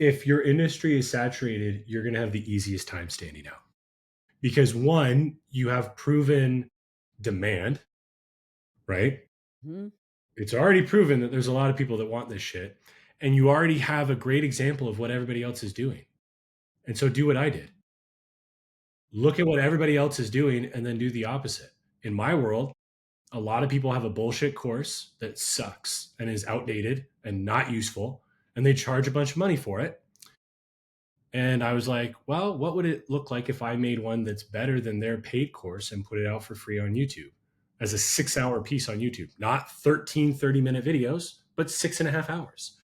if your industry is saturated, you're going to have the easiest time standing out. Because one, you have proven demand, right? Hmm. It's already proven that there's a lot of people that want this shit. And you already have a great example of what everybody else is doing. And so do what I did. Look at what everybody else is doing and then do the opposite. In my world, a lot of people have a bullshit course that sucks and is outdated and not useful, and they charge a bunch of money for it. And I was like, well, what would it look like if I made one that's better than their paid course and put it out for free on YouTube as a 6 hour piece on YouTube? Not 13 30-minute videos, but 6.5 hours.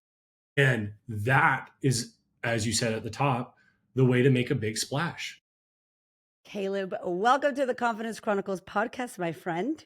And that is, as you said at the top, the way to make a big splash. Caleb, welcome to the Confidence Chronicles podcast, my friend.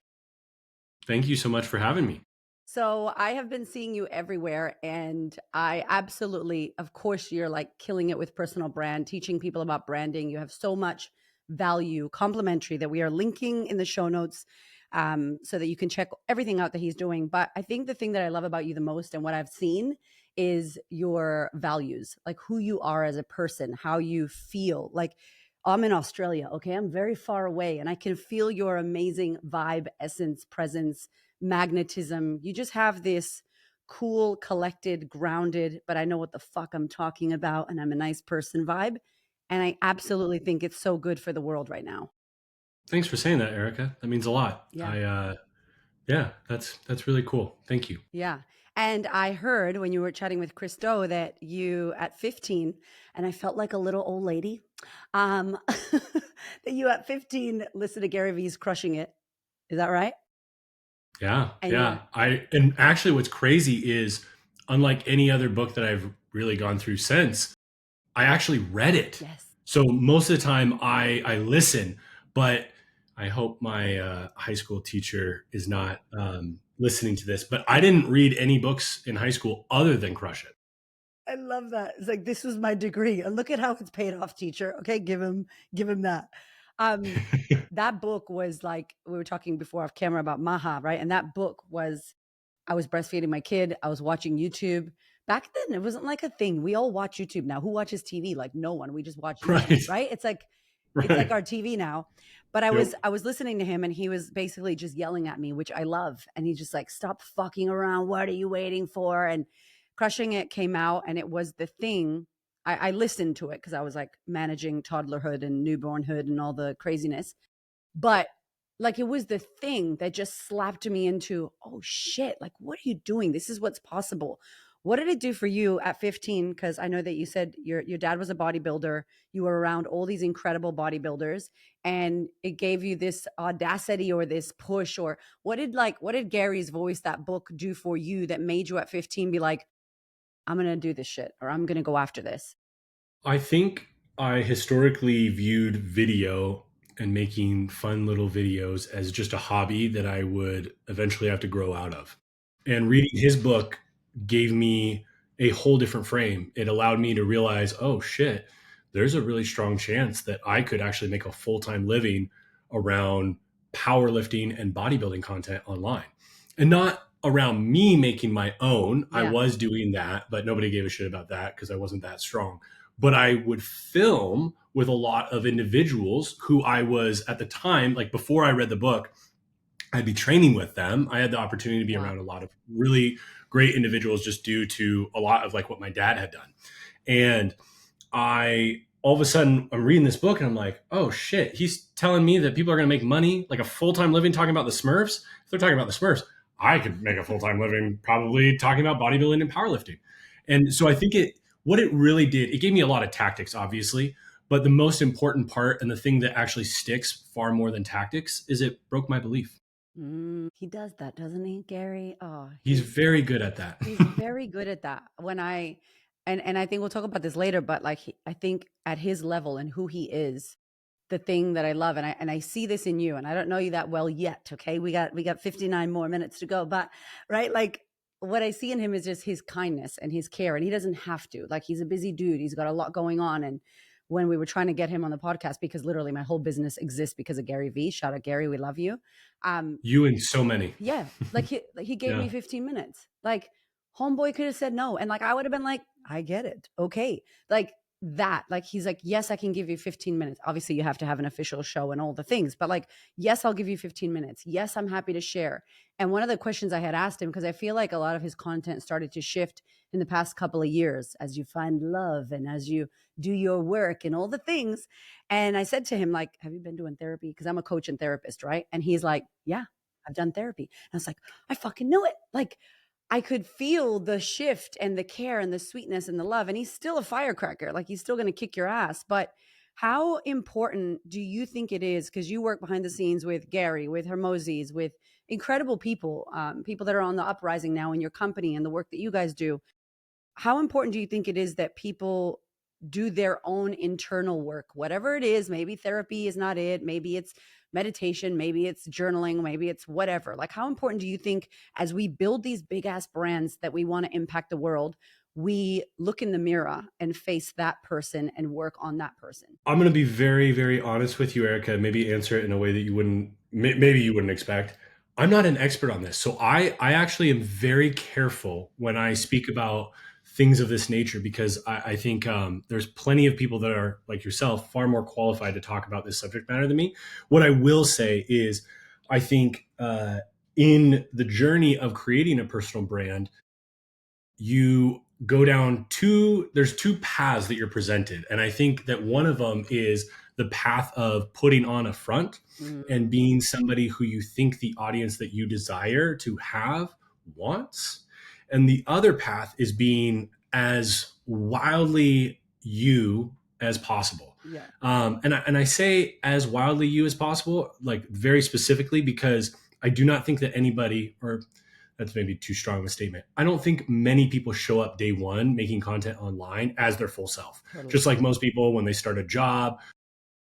Thank you so much for having me. So I have been seeing you everywhere, and I absolutely, of course, you're like killing it with personal brand, teaching people about branding. You have so much value, complimentary, that we are linking in the show notes, so that you can check everything out that he's doing. But I think the thing that I love about you the most and what I've seen is your values, like who you are as a person, how you feel. Like, I'm in Australia, okay? I'm very far away, and I can feel your amazing vibe, essence, presence, magnetism. You just have this cool, collected, grounded, but I know what the fuck I'm talking about, and I'm a nice person vibe. And I absolutely think it's so good for the world right now. Thanks for saying that, Erica. That means a lot. Yeah. Yeah, that's really cool. Thank you. Yeah. And I heard when you were chatting with Christo that you at 15, and I felt like a little old lady, that you at 15 listened to Gary Vee's Crushing It. Is that right? Yeah, And you were, yeah. And actually what's crazy is unlike any other book that I've really gone through since, I actually read it. yes. So most of the time I listen, but I hope my high school teacher is not listening to this. But I didn't read any books in high school other than Crush It. I love that. It's like, this was my degree, and look at how it's paid off, teacher. Okay, give him that. Um, that book was like, we were talking before off camera about Maha, right? And that book was, I was breastfeeding my kid. I was watching YouTube. Back then, it wasn't like a thing. We all watch YouTube now. Who watches TV? Like no one. We just watch YouTube, Right. right? It's like Right. our TV now. But I was Yep. I was listening to him, and he was basically just yelling at me, which I love. And he's just like, "Stop fucking around. What are you waiting for?" And Crushing It came out, and it was the thing. I listened to it because I was like managing toddlerhood and newbornhood and all the craziness. But like, it was the thing that just slapped me into, oh shit, like, what are you doing? This is what's possible. What did it do for you at 15? Because I know that you said your dad was a bodybuilder. You were around all these incredible bodybuilders, and it gave you this audacity or this push. Or what did Gary's voice, that book, do for you that made you at 15 be like, I'm gonna do this shit, or I'm gonna go after this? I think I historically viewed video and making fun little videos as just a hobby that I would eventually have to grow out of. And reading his book gave me a whole different frame. It allowed me to realize, oh shit, there's a really strong chance that I could actually make a full time living around powerlifting and bodybuilding content online. And not around me making my own. I Yeah. was doing that, but nobody gave a shit about that because I wasn't that strong. But I would film with a lot of individuals who I was at the time, like before I read the book, I'd be training with them. I had the opportunity to be Wow. around a lot of really great individuals just due to a lot of like what my dad had done. And I all of a sudden I'm reading this book and I'm like, oh shit, he's telling me that people are going to make money, like a full-time living talking about the Smurfs. If they're talking about the Smurfs, I could make a full-time living probably talking about bodybuilding and powerlifting. And so I think what it really did, it gave me a lot of tactics, obviously, but the most important part and the thing that actually sticks far more than tactics is it broke my belief. He does that, doesn't he, Gary? Oh, He's very good at that. he's very good at that. When I and I think we'll talk about this later, but like, I think at his level and who he is, the thing that I love, and I see this in you, and I don't know you that well yet. Okay, we got 59 more minutes to go, but right, like, what I see in him is just his kindness and his care, and he doesn't have to. Like, he's a busy dude. He's got a lot going on, and when we were trying to get him on the podcast, because literally my whole business exists because of Gary V. Shout out Gary, we love you. Um, You and so many. yeah, like he gave me Yeah. 15 minutes. Like, Homeboy could have said no. And like, I would have been like, I get it. Okay. Like that. Like, he's like, yes, I can give you 15 minutes. Obviously, you have to have an official show and all the things, but like, yes, I'll give you 15 minutes. Yes, I'm happy to share. And one of the questions I had asked him, because I feel like a lot of his content started to shift in the past couple of years as you find love and as you do your work and all the things. And I said to him, like, have you been doing therapy? Because I'm a coach and therapist, right? And he's like, yeah, I've done therapy. And I was like, I fucking knew it. Like, I could feel the shift and the care and the sweetness and the love. And he's still a firecracker. Like, he's still going to kick your ass. But how important do you think it is? Because you work behind the scenes with Gary, with Hermozis, with incredible people, people that are on the uprising now in your company and the work that you guys do. How important do you think it is that people do their own internal work, whatever it is? Maybe therapy is not it. Maybe it's meditation. Maybe it's journaling. Maybe it's whatever. Like, how important do you think, as we build these big ass brands that we want to impact the world, we look in the mirror and face that person and work on that person? I'm going to be very, very honest with you, Erica. Maybe answer it in a way that you wouldn't, maybe you wouldn't expect. I'm not an expert on this. So I actually am very careful when I speak about things of this nature because I think there's plenty of people that are like yourself, far more qualified to talk about this subject matter than me. What I will say is, I think in the journey of creating a personal brand, you go down there's two paths that you're presented, and I think that one of them is the path of putting on a front Mm, and being somebody who you think the audience that you desire to have wants, and the other path is being as wildly you as possible. yeah. And I say as wildly you as possible, like very specifically, because I do not think that anybody, or that's maybe too strong of a statement. I don't think many people show up day one making content online as their full self. Totally. Just like most people, when they start a job,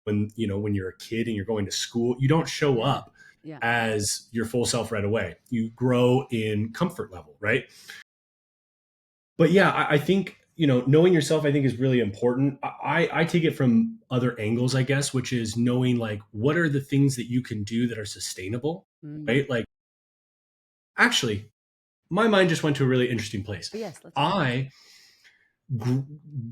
when you're a kid and you're going to school, you don't show Yeah. up Yeah. as your full self right away. You grow in comfort level, right? But yeah, I think knowing yourself, I think, is really important. I take it from other angles, I guess, which is knowing like what are the things that you can do that are sustainable, Mm. right? Like actually, my mind just went to a really interesting place. But yes, let's hear it. I gr-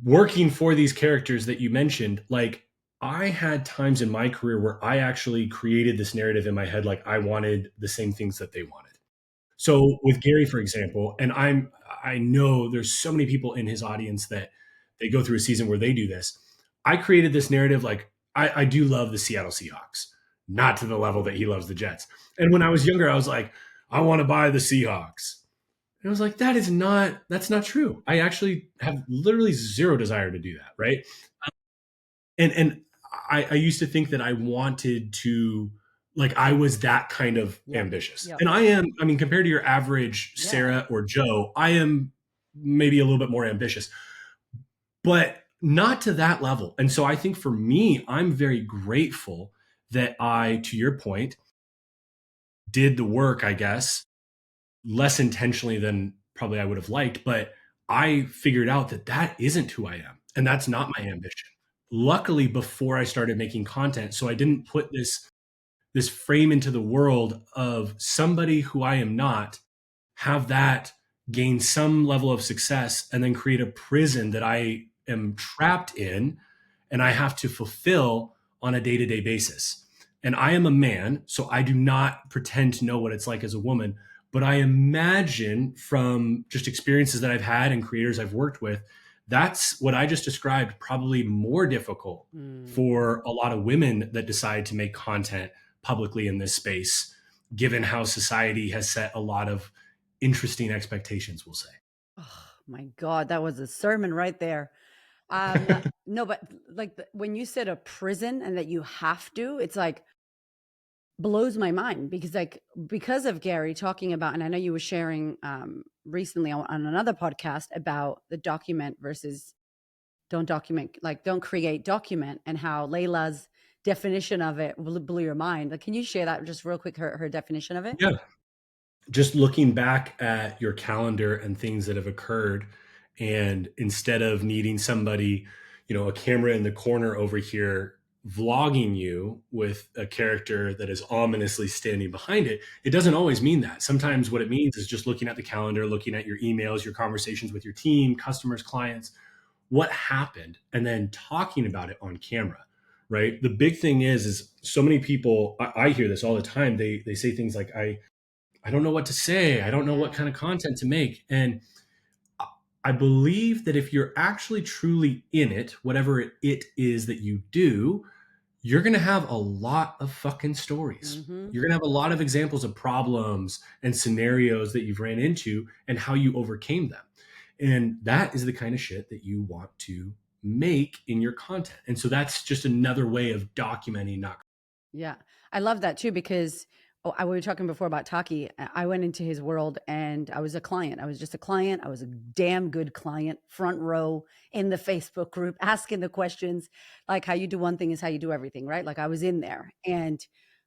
working for these characters that you mentioned, like I had times in my career where I actually created this narrative in my head, like I wanted the same things that they wanted. So with Gary, for example, and I know there's so many people in his audience that they go through a season where they do this. I created this narrative, like I do love the Seattle Seahawks, not to the level that he loves the Jets. And when I was younger, I was like, I want to buy the Seahawks. And I was like, that's not true. I actually have literally zero desire to do that. Right. And I used to think that I wanted to, like, I was that kind of Yep. ambitious. Yep. And I am, I mean, compared to your average Yeah. Sarah or Joe, I am maybe a little bit more ambitious, but not to that level. And so I think for me, I'm very grateful that I, to your point, did the work, I guess, less intentionally than probably I would have liked, but I figured out that that isn't who I am and that's not my ambition. Luckily, before I started making content, so I didn't put this frame into the world of somebody who I am not, have that gain some level of success, and then create a prison that I am trapped in and I have to fulfill on a day to day basis. And I am a man, so I do not pretend to know what it's like as a woman. But I imagine from just experiences that I've had and creators I've worked with, that's what I just described, probably more difficult Mm. for a lot of women that decide to make content publicly in this space, given how society has set a lot of interesting expectations, we'll say. Oh my God, that was a sermon right there. No, but like when you said a prison and that you have to, it's like blows my mind because because of Gary talking about, and I know you were sharing recently on another podcast about the document versus don't document, like don't create, document, and how Layla's definition of it blew your mind. Like, can you share that just real quick, her definition of it? Yeah. Just looking back at your calendar and things that have occurred, and instead of needing somebody, a camera in the corner over here vlogging you with a character that is ominously standing behind it, it doesn't always mean that. Sometimes what it means is just looking at the calendar, looking at your emails, your conversations with your team, customers, clients, what happened, and then talking about it on camera. Right. The big thing is so many people, I hear this all the time. They say things like, I don't know what to say. I don't know what Yeah. kind of content to make. And I believe that if you're actually truly in it, whatever it is that you do, you're going to have a lot of fucking stories. Mm-hmm. You're going to have a lot of examples of problems and scenarios that you've ran into and how you overcame them. And that is the kind of shit that you want to make in your content. And so that's just another way of documenting, not. Yeah. I love that too because we were talking before about Taki. I went into his world and I was a client. I was just a client. I was a damn good client, front row in the Facebook group, asking the questions like how you do one thing is how you do everything, right? Like I was in there and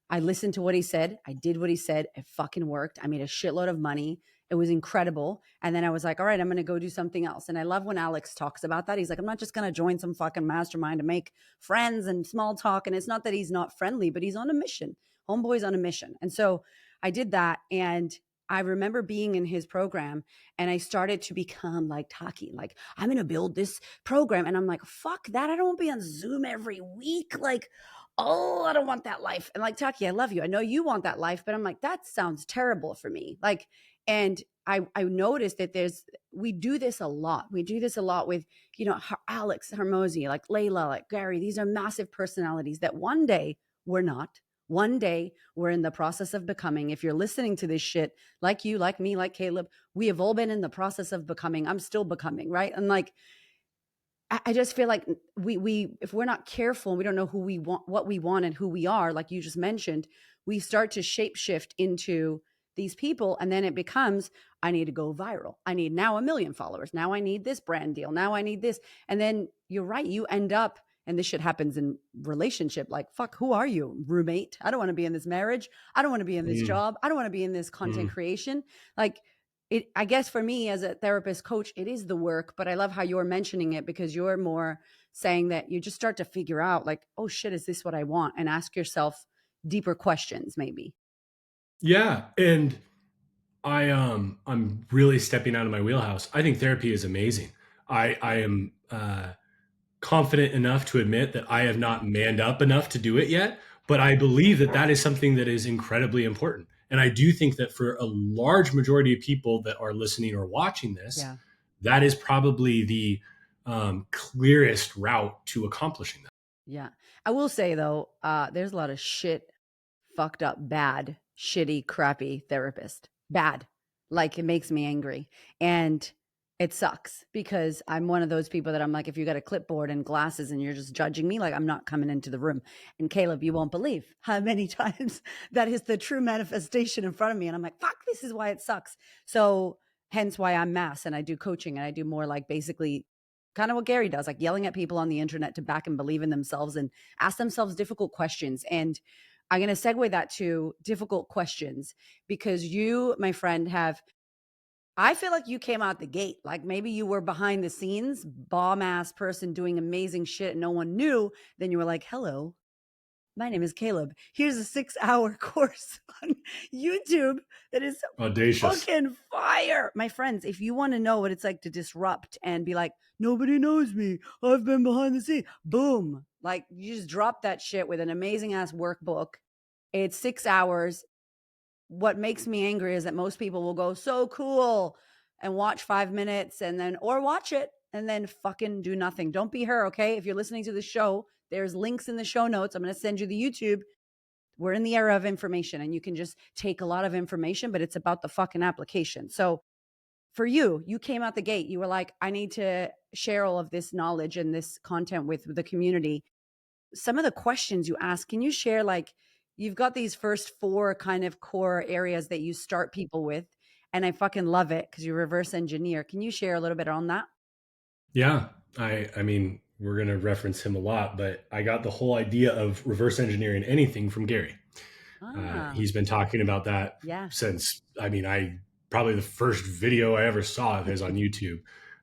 I listened to what he said. I did what he said. It fucking worked. I made a shitload of money. It was incredible. And then I was like, all right, I'm going to go do something else. And I love when Alex talks about that. He's like, I'm not just going to join some fucking mastermind to make friends and small talk. And it's not that he's not friendly, but he's on a mission. Homeboy's on a mission. And so I did that. And I remember being in his program and I started to become like Taki, like, I'm going to build this program. And I'm like, fuck that. I don't want to be on Zoom every week. Like, oh, I don't want that life. And like, Taki, I love you. I know you want that life, but I'm like, that sounds terrible for me. Like, and I noticed that we do this a lot. We do this a lot with, Alex Hormozi, like Leila, like Gary. These are massive personalities that one day we're not. One day we're in the process of becoming. If you're listening to this shit, like you, like me, like Caleb, we have all been in the process of becoming. I'm still becoming, right? And like, I just feel like we if we're not careful and we don't know who we want, what we want, and who we are, like you just mentioned, we start to shapeshift into these people, and then it becomes, I need to go viral. I need now 1 million followers. Now I need this brand deal. Now I need this, and then you're right. You end up, and this shit happens in relationship. Like, fuck, who are you, roommate? I don't want to be in this marriage. I don't want to be in this Mm, job. I don't want to be in this content mm. creation. Like, I guess for me as a therapist coach, it is the work, but I love how you're mentioning it because you're more saying that you just start to figure out like, oh shit, is this what I want? And ask yourself deeper questions, maybe. Yeah. And I'm really stepping out of my wheelhouse. I think therapy is amazing. I am confident enough to admit that I have not manned up enough to do it yet, but I believe that that is something that is incredibly important. And I do think that for a large majority of people that are listening or watching this, Yeah. that is probably the clearest route to accomplishing that. Yeah. I will say though, there's a lot of shit, fucked up, bad, shitty, crappy therapist. Bad. Like it makes me angry. And it sucks because I'm one of those people that I'm like, if you got a clipboard and glasses and you're just judging me, like I'm not coming into the room. And Caleb, you won't believe how many times that is the true manifestation in front of me. And I'm like, fuck, this is why it sucks. So hence why I'm mass and I do coaching and I do more like basically kind of what Gary does, like yelling at people on the internet to back and believe in themselves and ask themselves difficult questions. And I'm going to segue that to difficult questions because you, my friend, I feel like you came out the gate. Like maybe you were behind the scenes, bomb ass person doing amazing shit and no one knew. Then you were like, hello, my name is Caleb. Here's a 6-hour course on YouTube that is Audacious. fucking fire. My friends, if you want to know what it's like to disrupt and be like, nobody knows me, I've been behind the scene, boom. Like you just drop that shit with an amazing ass workbook. It's 6 hours. What makes me angry is that most people will go, so cool, and watch 5 minutes and then, or watch it and then fucking do nothing. Don't be her, okay? If you're listening to the show, there's links in the show notes. I'm going to send you the YouTube. We're in the era of information and you can just take a lot of information, but it's about the fucking application. So for you, you came out the gate. You were like, I need to share all of this knowledge and this content with the community. Some of the questions you ask, can you share like, you've got these first 4 kind of core areas that you start people with. And I fucking love it because you reverse engineer. Can you share a little bit on that? Yeah. I mean, we're going to reference him a lot, but I got the whole idea of reverse engineering anything from Gary. Ah, He's been talking about that yeah. since, I mean, I probably the first video I ever saw of his on YouTube.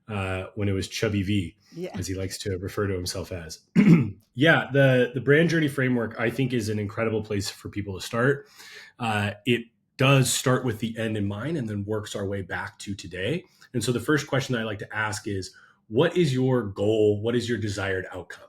when it was Chubby V, Yeah. as he likes to refer to himself as. Yeah, the brand journey framework I think is an incredible place for people to start. It does start with the end in mind and then works our way back to today. And so the first question that I like to ask is, what is your goal? What is your desired outcome?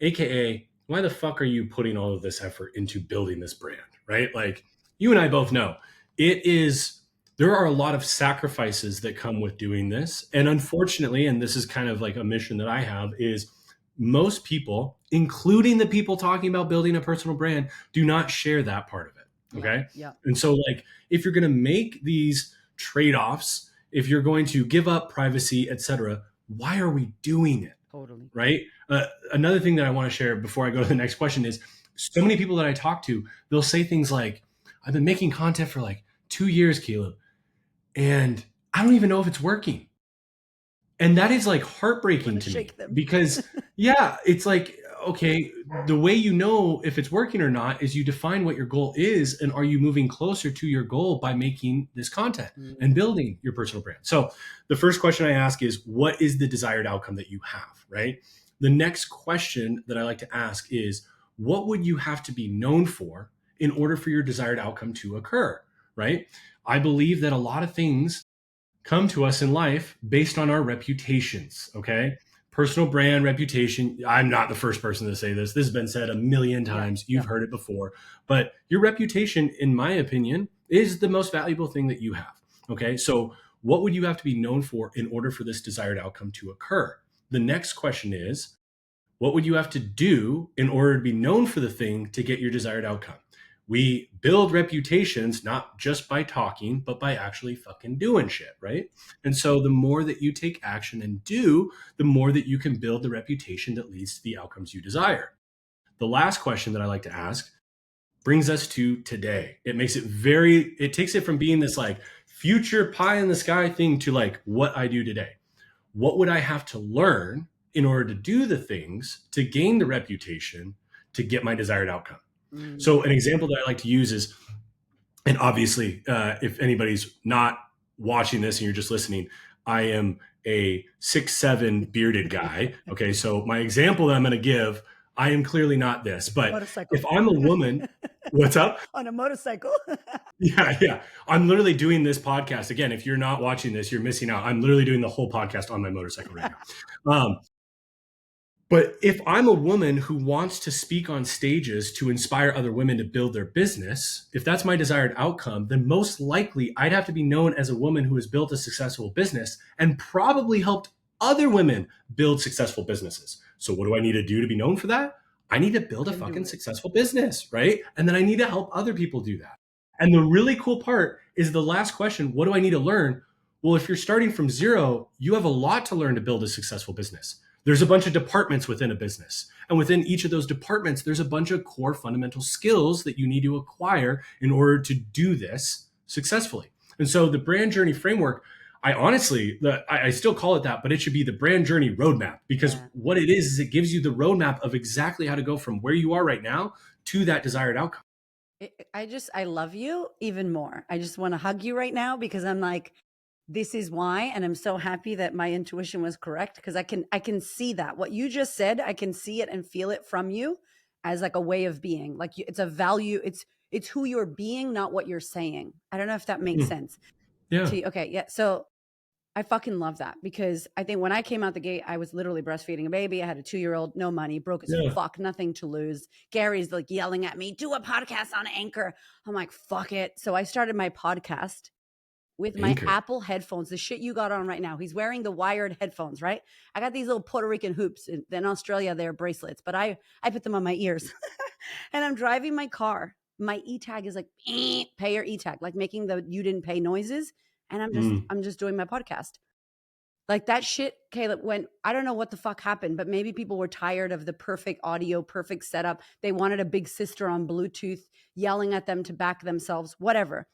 AKA, why the fuck are you putting all of this effort into building this brand, right? Like, you and I both know it is, there are a lot of sacrifices that come with doing this. And unfortunately, and this is kind of like a mission that I have, is most people, including the people talking about building a personal brand, do not share that part of it. Yeah. Okay. Yeah. And so, like, if you're going to make these trade offs, if you're going to give up privacy, etc., why are we doing it? Totally. Right. Another thing that I want to share before I go to the next question is, so many people that I talk to, they'll say things like, I've been making content for like 2 years, Caleb, and I don't even know if it's working. And that is like heartbreaking to me because, yeah, it's like, okay, the way you know if it's working or not is you define what your goal is, and are you moving closer to your goal by making this content and building your personal brand. So the first question I ask is, what is the desired outcome that you have, right? The next question that I like to ask is, what would you have to be known for in order for your desired outcome to occur, right? I believe that a lot of things come to us in life based on our reputations. Okay. Personal brand reputation. I'm not the first person to say this. This has been said a million times. You've heard it before. But your reputation, in my opinion, is the most valuable thing that you have. Okay. So, what would you have to be known for in order for this desired outcome to occur? The next question is, what would you have to do in order to be known for the thing to get your desired outcome? We build reputations not just by talking, but by actually fucking doing shit, right? And so the more that you take action and do, the more that you can build the reputation that leads to the outcomes you desire. The last question that I like to ask brings us to today. It makes it very, it takes it from being this like future pie in the sky thing to like what I do today. What would I have to learn in order to do the things to gain the reputation to get my desired outcome? So an example that I like to use is, and obviously, if anybody's not watching this and you're just listening, I am a 6'7" bearded guy. Okay, so my example that I'm going to give, I am clearly not this, but Motorcycle. if I'm a woman, what's up? On a motorcycle. Yeah. I'm literally doing this podcast. Again, if you're not watching this, you're missing out. I'm literally doing the whole podcast on my motorcycle right now. But if I'm a woman who wants to speak on stages to inspire other women to build their business, if that's my desired outcome, then most likely I'd have to be known as a woman who has built a successful business and probably helped other women build successful businesses. So what do I need to do to be known for that? I need to build a fucking successful business, right? And then I need to help other people do that. And the really cool part is the last question, what do I need to learn? Well, if you're starting from zero, you have a lot to learn to build a successful business. There's a bunch of departments within a business. And within each of those departments, there's a bunch of core fundamental skills that you need to acquire in order to do this successfully. And so the brand journey framework, I honestly, I still call it that, but it should be the brand journey roadmap, because what it is it gives you the roadmap of exactly how to go from where you are right now to that desired outcome. I love you even more. I just want to hug you right now because I'm like, this is why. And I'm so happy that my intuition was correct, because I can see that what you just said, I can see it and feel it from you as like a way of being. Like it's a value. It's who you're being, not what you're saying. I don't know if that makes sense. Yeah. Okay. Yeah. So I fucking love that, because I think when I came out the gate, I was literally breastfeeding a baby. I had a 2-year-old, no money, broke as fuck, nothing to lose. Gary's like yelling at me, do a podcast on Anchor. I'm like, fuck it. So I started my podcast with my Apple headphones, the shit you got on right now. He's wearing the wired headphones, right? I got these little Puerto Rican hoops. In Australia, they're bracelets, but I put them on my ears. And I'm driving my car. My e-tag is like, pay your e-tag, like making the you didn't pay noises. And I'm just doing my podcast. Like that shit, Caleb, when I don't know what the fuck happened, but maybe people were tired of the perfect audio, perfect setup. They wanted a big sister on Bluetooth yelling at them to back themselves, whatever.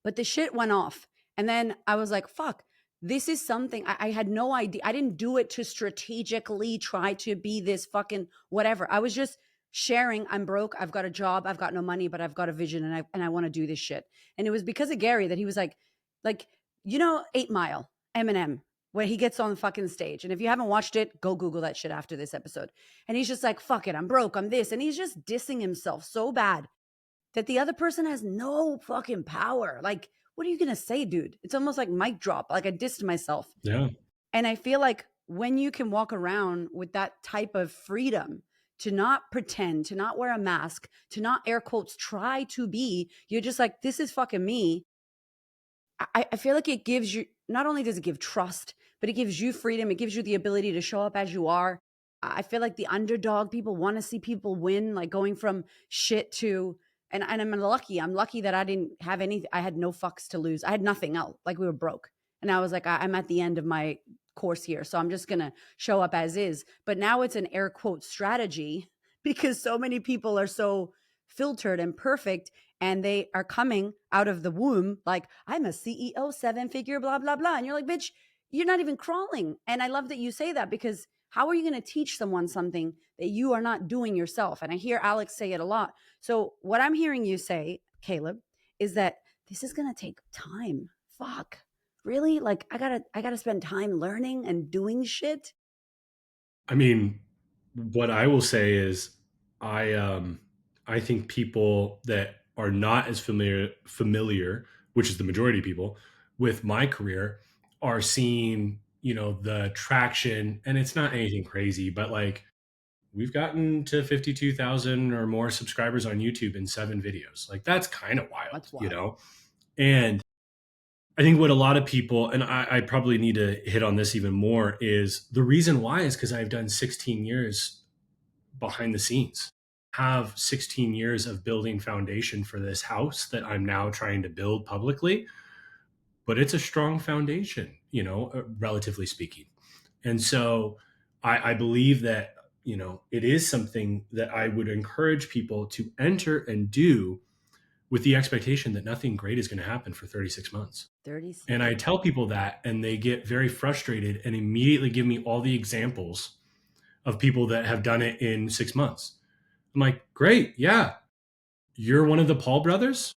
But the shit went off. And then I was like, fuck, this is something I had no idea. I didn't do it to strategically try to be this fucking whatever. I was just sharing. I'm broke. I've got a job. I've got no money, but I've got a vision, and I want to do this shit. And it was because of Gary that he was like, 8 Mile, Eminem. where he gets on the fucking stage. And if you haven't watched it, go Google that shit after this episode. And he's just like, fuck it, I'm broke, I'm this. And he's just dissing himself so bad that the other person has no fucking power. Like, what are you going to say, dude? It's almost like mic drop. Like I dissed myself. Yeah. And I feel like when you can walk around with that type of freedom to not pretend, to not wear a mask, to not air quotes try to be, you're just like, this is fucking me. I feel like it gives you, not only does it give trust, but it gives you freedom. It gives you the ability to show up as you are. I feel like the underdog, people want to see people win, like going from shit to, and I'm lucky. I'm lucky that I didn't have any, I had no fucks to lose. I had nothing else. Like we were broke. And I was like, I'm at the end of my course here. So I'm just going to show up as is. But now it's an air quote strategy because so many people are so filtered and perfect, and they are coming out of the womb like, I'm a CEO, 7-figure, blah, blah, blah. And you're like, bitch, you're not even crawling. And I love that you say that, because how are you going to teach someone something that you are not doing yourself? And I hear Alex say it a lot. So what I'm hearing you say, Caleb, is that this is going to take time. Fuck. Really? Like I gotta spend time learning and doing shit. I mean, what I will say is I think people that are not as familiar, which is the majority of people, with my career are seeing, the traction, and it's not anything crazy, but like we've gotten to 52,000 or more subscribers on YouTube in 7 videos. Like that's kind of That's wild. wild. And I think what a lot of people, and I probably need to hit on this even more, is the reason why is because I've done 16 years behind the scenes, have 16 years of building foundation for this house that I'm now trying to build publicly. But it's a strong foundation, relatively speaking. And so I believe that, it is something that I would encourage people to enter and do with the expectation that nothing great is going to happen for 36 months. 36. And I tell people that, and they get very frustrated and immediately give me all the examples of people that have done it in 6 months. I'm like, great. Yeah. You're one of the Paul brothers.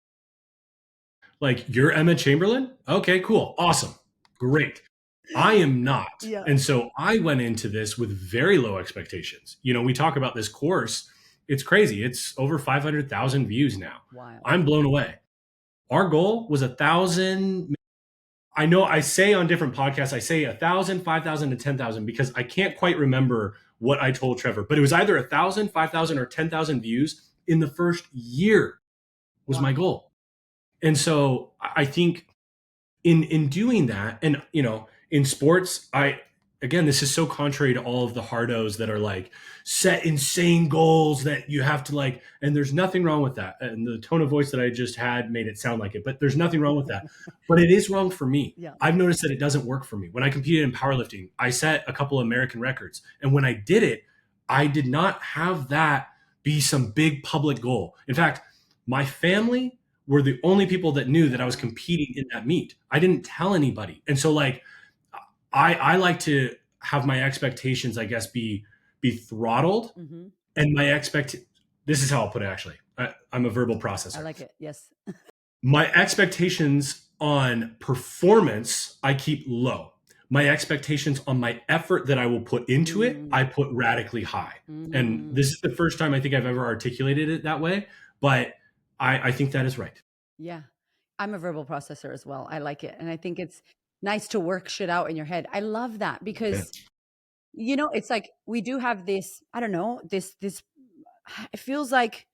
Like, you're Emma Chamberlain. Okay, cool. Awesome. Great. I am not. Yeah. And so I went into this with very low expectations. We talk about this course. It's crazy. It's over 500,000 views now. Wild. I'm blown away. Our goal was 1,000. I know I say on different podcasts, I say 1,000, 5,000, and 10,000 because I can't quite remember what I told Trevor, but it was either 1,000, 5,000, or 10,000 views in the first year was Wow. my goal. And so I think in doing that, and in sports, again, this is so contrary to all of the hardos that are like set insane goals that you have to like, and there's nothing wrong with that. And the tone of voice that I just had made it sound like it, but there's nothing wrong with that. But it is wrong for me. Yeah. I've noticed that it doesn't work for me. When I competed in powerlifting, I set a couple of American records. And when I did it, I did not have that be some big public goal. In fact, my family were the only people that knew that I was competing in that meet. I didn't tell anybody. And so like, I like to have my expectations, I guess, be throttled. Mm-hmm. And this is how I'll put it, actually. I'm a verbal processor. I like it. Yes. My expectations on performance, I keep low. My expectations on my effort that I will put into it, I put radically high. And this is the first time I think I've ever articulated it that way. But I think that is right. Yeah. I'm a verbal processor as well. I like it. And I think it's nice to work shit out in your head. I love that because, it's like we do have this, I don't know, this, it feels like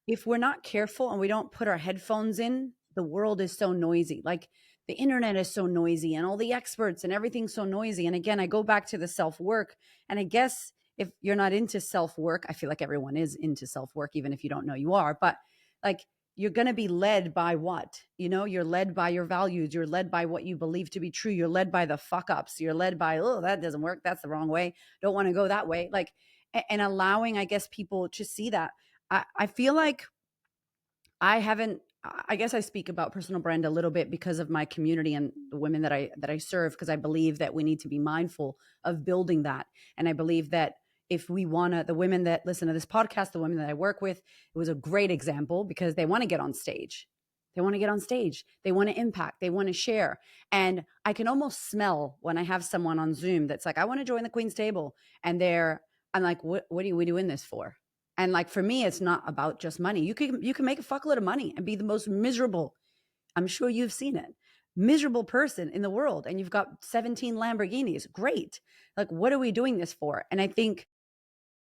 if we're not careful and we don't put our headphones in, the world is so noisy. Like the internet is so noisy and all the experts and everything's so noisy. And again, I go back to the self-work. And I guess if you're not into self-work, I feel like everyone is into self-work, even if you don't know you are, but like, you're going to be led by what? You're led by your values. You're led by what you believe to be true. You're led by the fuck ups. You're led by, oh, that doesn't work. That's the wrong way. Don't want to go that way. Like, and allowing, I guess, people to see that. I feel like I guess I speak about personal brand a little bit because of my community and the women that I serve, because I believe that we need to be mindful of building that. And I believe that if we want to, the women that listen to this podcast, the women that I work with, it was a great example because they want to get on stage. They want to get on stage. They want to impact. They want to share. And I can almost smell when I have someone on Zoom that's like, I want to join the Queen's table. And I'm like, what are we doing this for? And like, for me, it's not about just money. You can make a fuckload of money and be the most miserable. I'm sure you've seen it. Miserable person in the world. And you've got 17 Lamborghinis. Great. Like, what are we doing this for? And I think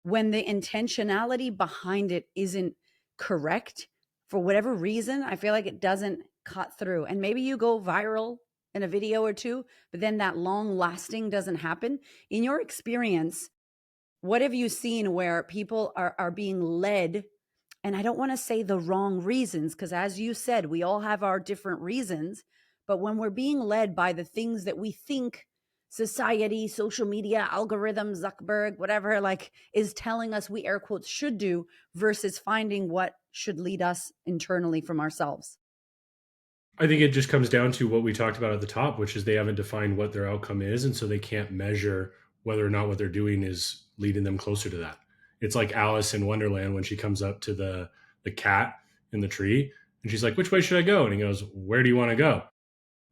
when the intentionality behind it isn't correct for whatever reason, I feel like it doesn't cut through. And maybe you go viral in a video or two, but then that long lasting doesn't happen. In your experience, what have you seen where people are being led? And I don't want to say the wrong reasons, because as you said, we all have our different reasons. But when we're being led by the things that we think society, social media, algorithms, Zuckerberg, whatever, like is telling us we air quotes should do versus finding what should lead us internally from ourselves. I think it just comes down to what we talked about at the top, which is they haven't defined what their outcome is. And so they can't measure whether or not what they're doing is leading them closer to that. It's like Alice in Wonderland when she comes up to the cat in the tree and she's like, which way should I go? And he goes, where do you want to go?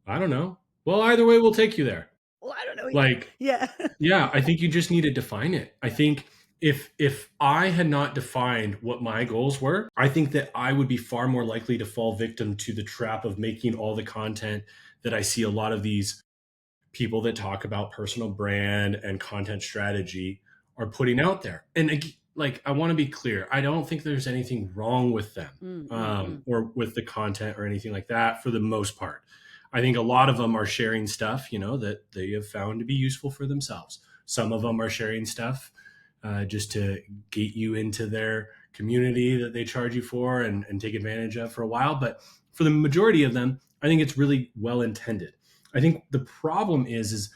I don't know. Well, either way, we'll take you there. Well, I don't know. Like, Yeah. yeah, I think you just need to define it. I think if I had not defined what my goals were, I think that I would be far more likely to fall victim to the trap of making all the content that I see a lot of these people that talk about personal brand and content strategy are putting out there. And like, I want to be clear, I don't think there's anything wrong with them or with the content or anything like that for the most part. I think a lot of them are sharing stuff, that they have found to be useful for themselves. Some of them are sharing stuff just to get you into their community that they charge you for and take advantage of for a while. But for the majority of them, I think it's really well intended. I think the problem is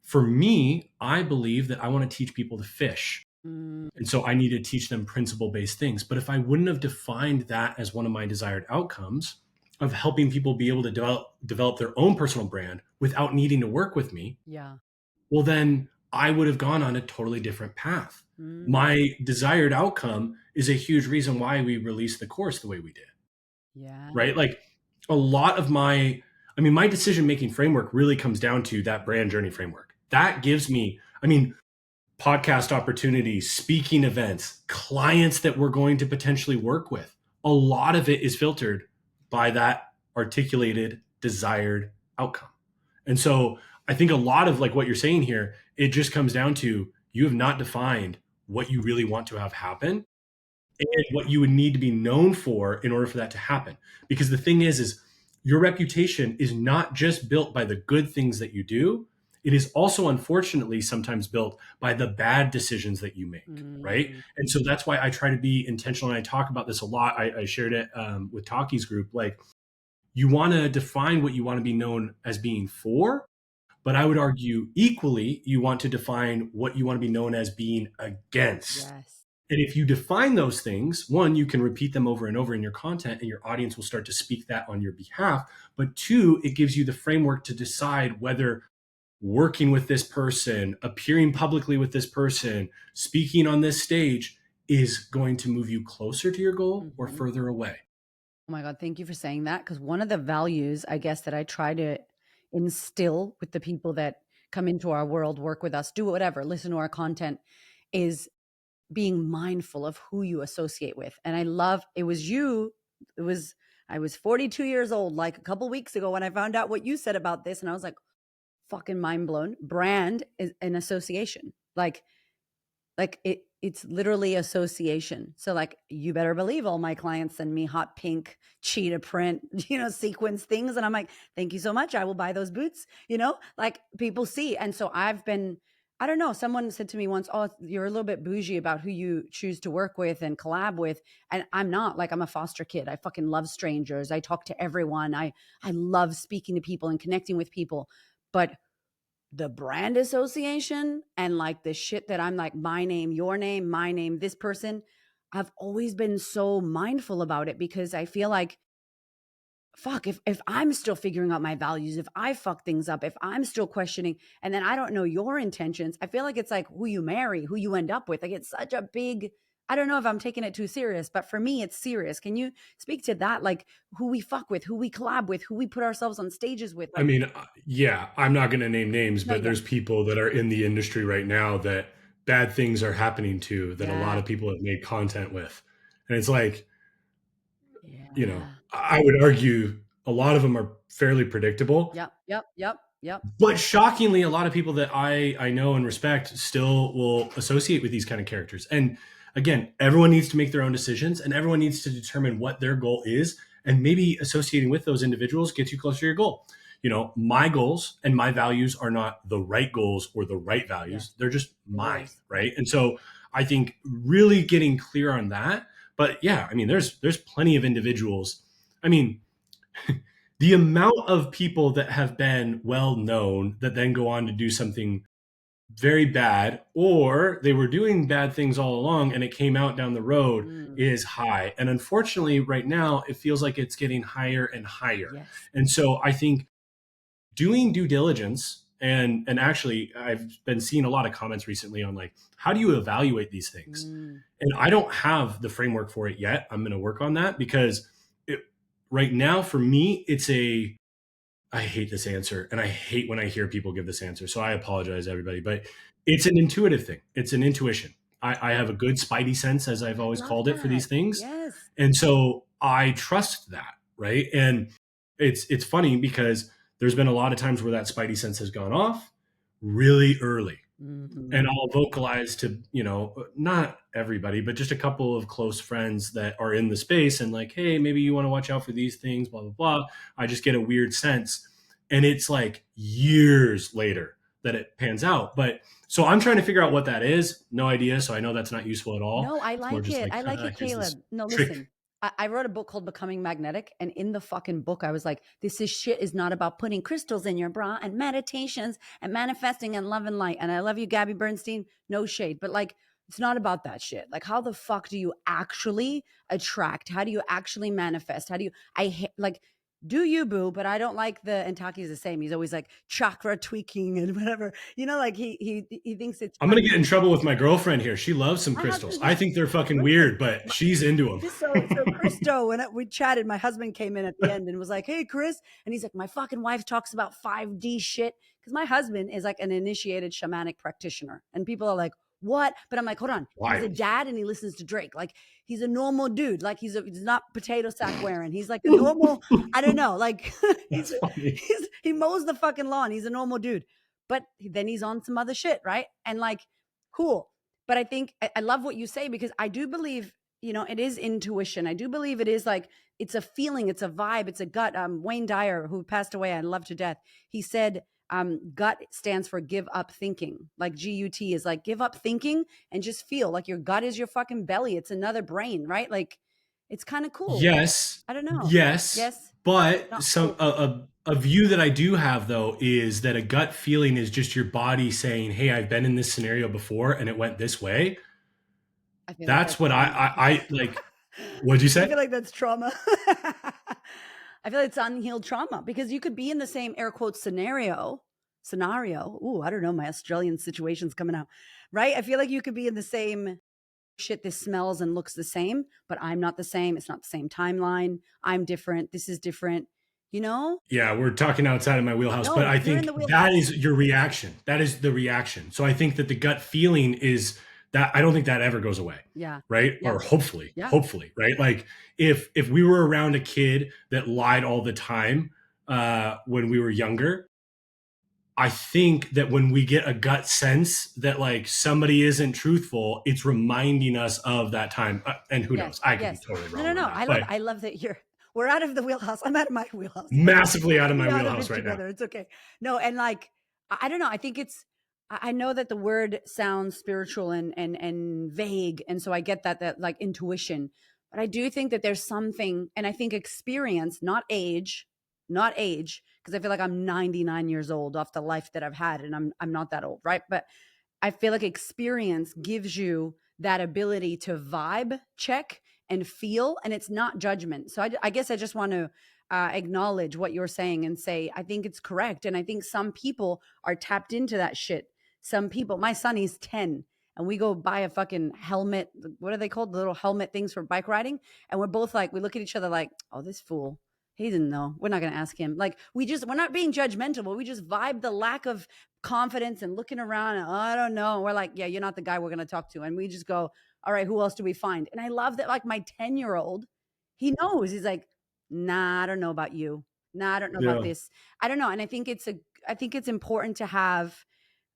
for me, I believe that I want to teach people to fish. And so I need to teach them principle-based things. But if I wouldn't have defined that as one of my desired outcomes of helping people be able to develop their own personal brand without needing to work with me, Yeah. well, then I would have gone on a totally different path. My desired outcome is a huge reason why we released the course the way we did. Yeah. Right? Like a lot of my decision-making framework really comes down to that brand journey framework. That gives me, podcast opportunities, speaking events, clients that we're going to potentially work with. A lot of it is filtered by that articulated desired outcome. And so I think a lot of like what you're saying here, it just comes down to you have not defined what you really want to have happen and what you would need to be known for in order for that to happen. Because the thing is your reputation is not just built by the good things that you do. It is also, unfortunately, sometimes built by the bad decisions that you make, right? And so that's why I try to be intentional. And I talk about this a lot. I shared it with Taki's group. Like, you want to define what you want to be known as being for, but I would argue equally, you want to define what you want to be known as being against. Yes. And if you define those things, one, you can repeat them over and over in your content and your audience will start to speak that on your behalf. But two, it gives you the framework to decide whether working with this person, appearing publicly with this person, speaking on this stage is going to move you closer to your goal or further away. Oh my God, thank you for saying that. Because one of the values, I guess, that I try to instill with the people that come into our world, work with us, do whatever, listen to our content, is being mindful of who you associate with. And I love, I was 42 years old, like a couple weeks ago when I found out what you said about this. And I was like, fucking mind blown. Brand is an association. Like it's literally association. So like, you better believe all my clients send me hot pink cheetah print, sequence things. And I'm like, thank you so much. I will buy those boots, like people see. And so I don't know. Someone said to me once, oh, you're a little bit bougie about who you choose to work with and collab with. And I'm not. Like, I'm a foster kid. I fucking love strangers. I talk to everyone. I love speaking to people and connecting with people. But the brand association and like the shit that I'm like, my name, your name, my name, this person, I've always been so mindful about it because I feel like, fuck, if I'm still figuring out my values, if I fuck things up, if I'm still questioning, and then I don't know your intentions, I feel like it's like who you marry, who you end up with. Like, it's such a big I don't know if I'm taking it too serious, but for me, it's serious. Can you speak to that? Like who we fuck with, who we collab with, who we put ourselves on stages with? I Like, mean, yeah, I'm not going to name names, no, but yeah, there's people that are in the industry right now that bad things are happening to that a lot yeah, of people have made content with. And it's like, yeah. I would argue a lot of them are fairly predictable. Yep, yep, yep, yep. But shockingly, a lot of people that I know and respect still will associate with these kind of characters. And again, everyone needs to make their own decisions and everyone needs to determine what their goal is. And maybe associating with those individuals gets you closer to your goal. My goals and my values are not the right goals or the right values. Yes, They're just they're mine, yours. Yeah. right? And so I think really getting clear on that. But yeah, I mean, there's plenty of individuals. I mean, the amount of people that have been well known that then go on to do something very bad, or they were doing bad things all along and it came out down the road, Mm, is high. And unfortunately, right now, it feels like it's getting higher and higher. yes. And so I think doing due diligence, and actually I've been seeing a lot of comments recently on like, how do you evaluate these things? Mm, And I don't have the framework for it yet. I'm going to work on that because it, right now for me, I hate this answer and I hate when I hear people give this answer. So I apologize, everybody, but it's an intuitive thing. It's an intuition. I have a good spidey sense, as I've I always love called it, for that. these things. Yes. And so I trust that. Right. And it's funny because there's been a lot of times where that spidey sense has gone off really early, and Mhm. I'll vocalize to, not everybody, but just a couple of close friends that are in the space and like, hey, maybe you want to watch out for these things, blah, blah, blah. I just get a weird sense. And it's like years later that it pans out. But so I'm trying to figure out what that is. No idea. So I know that's not useful at all. No, I It's more like just it. like, I like it, here's this Caleb. No, trick. listen. I wrote a book called Becoming Magnetic. And in the fucking book, I was like, this is shit is not about putting crystals in your bra and meditations and manifesting and love and light. And I love you, Gabby Bernstein. No shade. But like, it's not about that shit. Like, how the fuck do you actually attract? How do you actually manifest? How do you, like, do you boo? But I don't like and Taki's the same. He's always like chakra tweaking and whatever. Like he thinks it's I'm going to funny. get in trouble with my girlfriend here. She loves some My crystals. husband, I yeah. think they're fucking Listen, weird, but my she's into them. just so Christo, when we chatted, my husband came in at the end and was like, "Hey, Chris," and he's like, "My fucking wife talks about 5D shit," because my husband is like an initiated shamanic practitioner, and people are like, "What?" But I'm like, "Hold on, he's a Wild. dad and he listens to Drake. Like he's a normal dude. Like he's not potato sack wearing. He's like a normal. I don't know. Like That's funny. he mows the fucking lawn. He's a normal dude, but then he's on some other shit, right? And like, cool." But I think I love what you say because I do believe it is intuition. I do believe it is like it's a feeling, it's a vibe, it's a gut. Wayne Dyer, who passed away, I love to death. He said, gut stands for give up thinking. Like GUT is like give up thinking and just feel like your gut is your fucking belly. It's another brain, right? Like it's kind of cool. Yes, I don't know. yes, Yes, but not some cool. a view that I do have though is that a gut feeling is just your body saying, "Hey, I've been in this scenario before and it went this way." I feel like That's that's what trauma. I like. What'd you I say? feel like that's trauma. I feel like it's unhealed trauma because you could be in the same air quotes scenario. Ooh, I don't know. My Australian situation's coming out, right? I feel like you could be in the same shit. This smells and looks the same, but I'm not the same. It's not the same timeline. I'm different. This is different. You know? Yeah, we're talking outside of my wheelhouse, but No, I you're in think the that wheelhouse. is your reaction. That is the reaction. So I think that the gut feeling is that I don't think that ever goes away, Yeah. right? Yeah. Or hopefully, Yeah. hopefully, right? Like if we were around a kid that lied all the time when we were younger, I think that when we get a gut sense that like somebody isn't truthful, it's reminding us of that time. And who Yes. knows? I could be Yes. totally No, wrong no, on no. that, but I love that we're out of the wheelhouse. I'm out of my wheelhouse. massively out of my We ought to wheelhouse fit right now. together. It's okay. No, and like I don't know. I think I know that the word sounds spiritual and vague, and so I get that like intuition. But I do think that there's something, and I think experience, not age, because I feel like I'm 99 years old off the life that I've had, and I'm not that old, right? But I feel like experience gives you that ability to vibe check and feel, and it's not judgment. So I guess I just want to acknowledge what you're saying and say, I think it's correct. And I think some people are tapped into that shit. Some people, my son, he's 10. and we go buy a fucking helmet. What are they called? The little helmet things for bike riding. And we're both like, we look at each other like, oh, this fool. He didn't know. We're not going to ask him. Like, we're not being judgmental, but we just vibe the lack of confidence and looking around. And, oh, I don't know. And we're like, yeah, you're not the guy we're going to talk to. And we just go, all right, who else do we find? And I love that, like, my 10-year-old, he knows. He's like, nah, I don't know about you. Nah, I don't know about Yeah. this. I don't know. And I think it's important to have,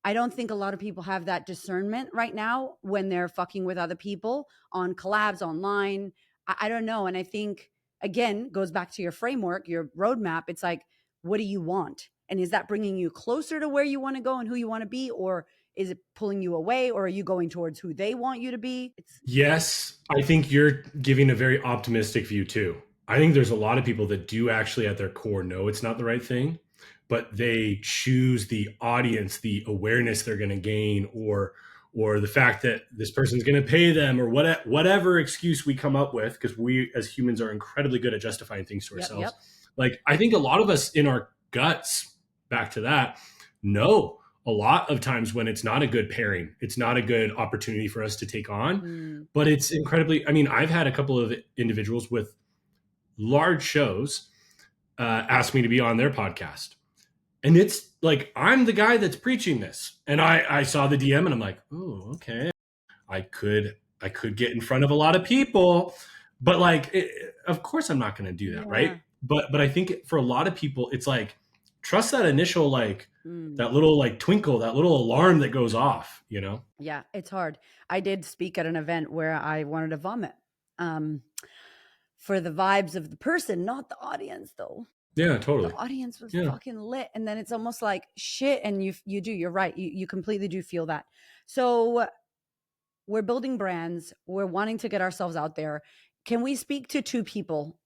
I don't think a lot of people have that discernment right now when they're fucking with other people on collabs online. I don't know. And I think, again, goes back to your framework, your roadmap. It's like, what do you want? And is that bringing you closer to where you want to go and who you want to be? Or is it pulling you away? Or are you going towards who they want you to be? Yes, I think you're giving a very optimistic view too. I think there's a lot of people that do actually at their core know it's not the right thing, but they choose the audience, the awareness they're going to gain, or the fact that this person's going to pay them, or whatever excuse we come up with, because we as humans are incredibly good at justifying things to Yep. ourselves. Yep. Like, I think a lot of us in our guts, back to that, know a lot of times when it's not a good pairing, it's not a good opportunity for us to take on. But it's incredibly, I mean, I've had a couple of individuals with large shows ask me to be on their podcast. And it's like, I'm the guy that's preaching this. And I saw the DM and I'm like, oh, okay. I could get in front of a lot of people, but like, of course I'm not going to do that. Yeah. Right. But I think for a lot of people, it's like, trust that initial, like, Mm. that little like twinkle, that little alarm that goes off, you know? Yeah, it's hard. I did speak at an event where I wanted to vomit for the vibes of the person, not the audience, though. Yeah, The totally. audience was Yeah. fucking lit, and then it's almost like shit. And you're right. You completely do feel that. So we're building brands. We're wanting to get ourselves out there. Can we speak to two people,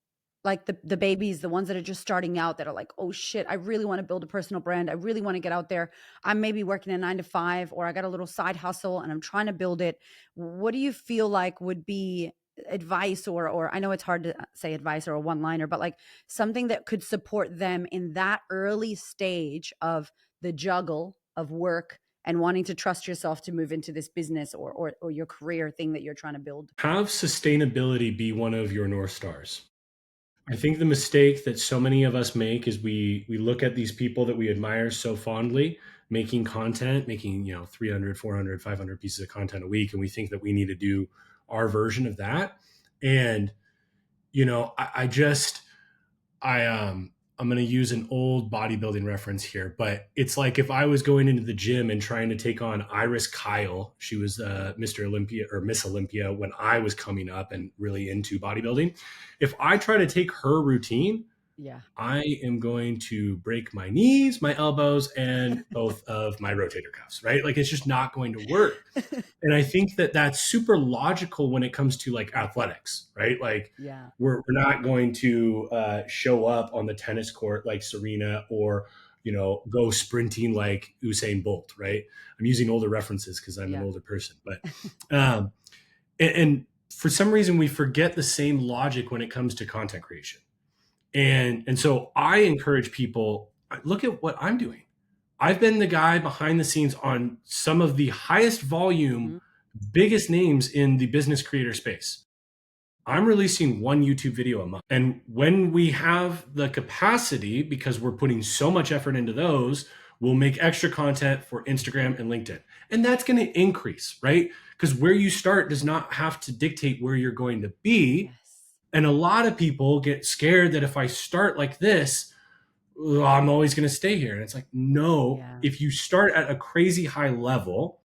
like the babies, the ones that are just starting out, that are like, oh shit, I really want to build a personal brand. I really want to get out there. I'm maybe working a 9 to 5, or I got a little side hustle and I'm trying to build it. What do you feel like would be advice, or I know it's hard to say advice or a one-liner, but like something that could support them in that early stage of the juggle of work and wanting to trust yourself to move into this business or your career thing that you're trying to build? Have sustainability be one of your North Stars. I think the mistake that so many of us make is we look at these people that we admire so fondly making content, making, 300, 400, 500 pieces of content a week, and we think that we need to do our version of that. And I just I'm going to use an old bodybuilding reference here, but it's like if I was going into the gym and trying to take on Iris Kyle. She was Mr. Olympia or Miss Olympia when I was coming up and really into bodybuilding. If I try to take her routine, Yeah. I am going to break my knees, my elbows, and both of my rotator cuffs, right? Like, it's just not going to work. And I think that that's super logical when it comes to like athletics, right? Like, Yeah. we're not going to show up on the tennis court like Serena, or go sprinting like Usain Bolt, right? I'm using older references because I'm an older person, but and for some reason we forget the same logic when it comes to content creation. And so I encourage people, look at what I'm doing. I've been the guy behind the scenes on some of the highest volume, biggest names in the business creator space. I'm releasing one YouTube video a month. And when we have the capacity, because we're putting so much effort into those, we'll make extra content for Instagram and LinkedIn. And that's going to increase, right? Because where you start does not have to dictate where you're going to be. Yes. And a lot of people get scared that if I start like this, I'm always going to stay here. And it's like, no, if you start at a crazy high level,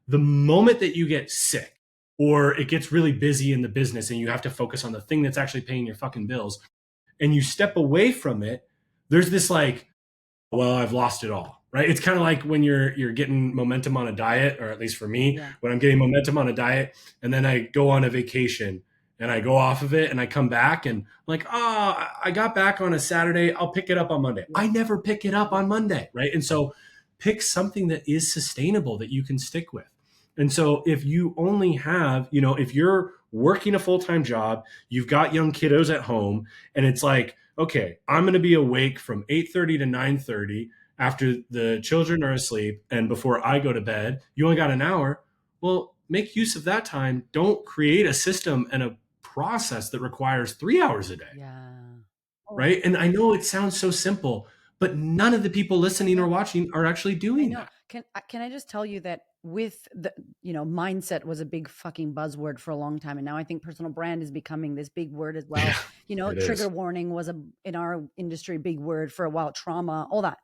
the moment that you get sick or it gets really busy in the business and you have to focus on the thing that's actually paying your fucking bills and you step away from it, there's this like, well, I've lost it all, right? It's kind of like when you're getting momentum on a diet, or at least for me, when I'm getting momentum on a diet and then I go on a vacation and I go off of it and I come back and I'm like, oh, I got back on a Saturday. I'll pick it up on Monday. I never pick it up on Monday, right? And so pick something that is sustainable that you can stick with. And so if you only have, if you're working a full-time job, you've got young kiddos at home, and it's like, okay, I'm going to be awake from 8:30 to 9:30 after the children are asleep and before I go to bed. You only got an hour. Well, make use of that time. Don't create a system and a process that requires 3 hours a day, Yeah. Oh, right? And I know it sounds so simple, but none of the people listening or no. watching are actually I doing know. that. Can I just tell you that with the mindset was a big fucking buzzword for a long time, and now I think personal brand is becoming this big word as well. Yeah, it Trigger is. warning was a in our industry big word for a while. Trauma, all that.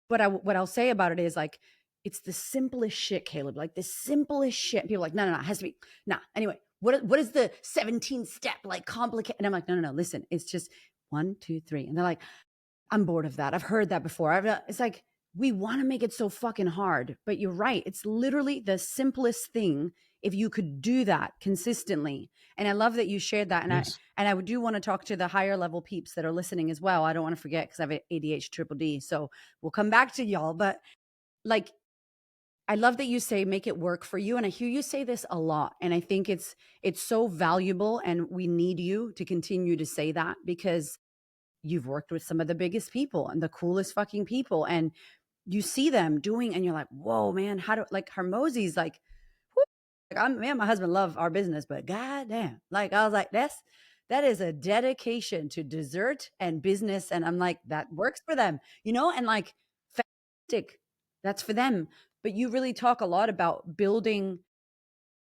But what I'll say about it is like it's the simplest shit, Caleb. Like the simplest shit. People are like, no, it has to be nah. Anyway, what is the 17 step like complicated? And I'm like, no. Listen, it's just one, two, three. And they're like, I'm bored of that. I've heard that before. It's like we want to make it so fucking hard, but you're right. It's literally the simplest thing if you could do that consistently. And I love that you shared that. Yes. And I do want to talk to the higher level peeps that are listening as well. I don't want to forget because I have ADHD triple D. So we'll come back to y'all. But like I love that you say make it work for you. And I hear you say this a lot. And I think it's so valuable and we need you to continue to say that because you've worked with some of the biggest people and the coolest fucking people and you see them doing and you're like, whoa, man, how do like Hormozi's like, whoo, like me and my husband love our business, but goddamn, like I was like, that is a dedication to dessert and business. And I'm like, that works for them, and like fantastic. That's for them. But you really talk a lot about building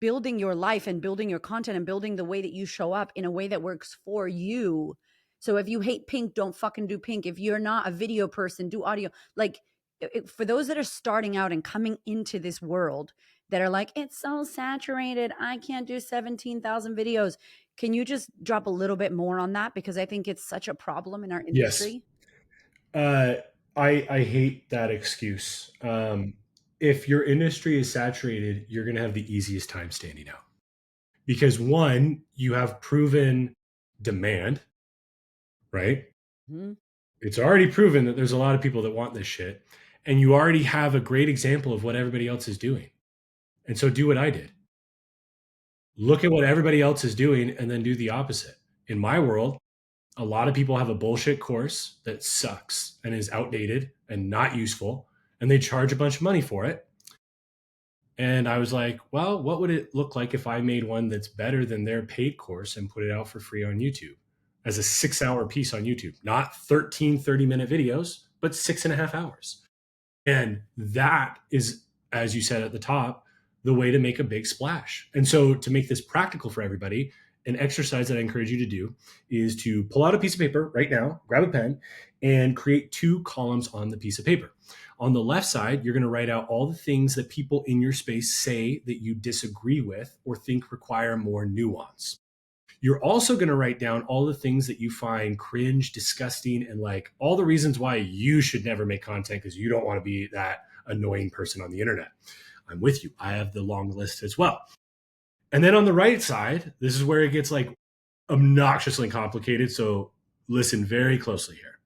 your life and building your content and building the way that you show up in a way that works for you. So if you hate pink, don't fucking do pink. If you're not a video person, do audio. Like for those that are starting out and coming into this world that are like, it's so saturated. I can't do 17,000 videos. Can you just drop a little bit more on that? Because I think it's such a problem in our Yes. industry. Uh, I hate that excuse. If your industry is saturated, you're going to have the easiest time standing out because one, you have proven demand, right? Mhm. It's already proven that there's a lot of people that want this shit, and you already have a great example of what everybody else is doing. And so do what I did. Look at what everybody else is doing and then do the opposite. In my world, a lot of people have a bullshit course that sucks and is outdated and not useful, and they charge a bunch of money for it. And I was like, well, what would it look like if I made one that's better than their paid course and put it out for free on YouTube as a 6 hour piece on YouTube? Not 13 30-minute videos, but 6.5 hours. And that is, as you said at the top, the way to make a big splash. And so, to make this practical for everybody, an exercise that I encourage you to do is to pull out a piece of paper right now, grab a pen, and create two columns on the piece of paper. On the left side, you're going to write out all the things that people in your space say that you disagree with or think require more nuance. You're also going to write down all the things that you find cringe, disgusting, and like all the reasons why you should never make content because you don't want to be that annoying person on the internet. I'm with you. I have the long list as well. And then on the right side, this is where it gets like obnoxiously complicated. So listen very closely here.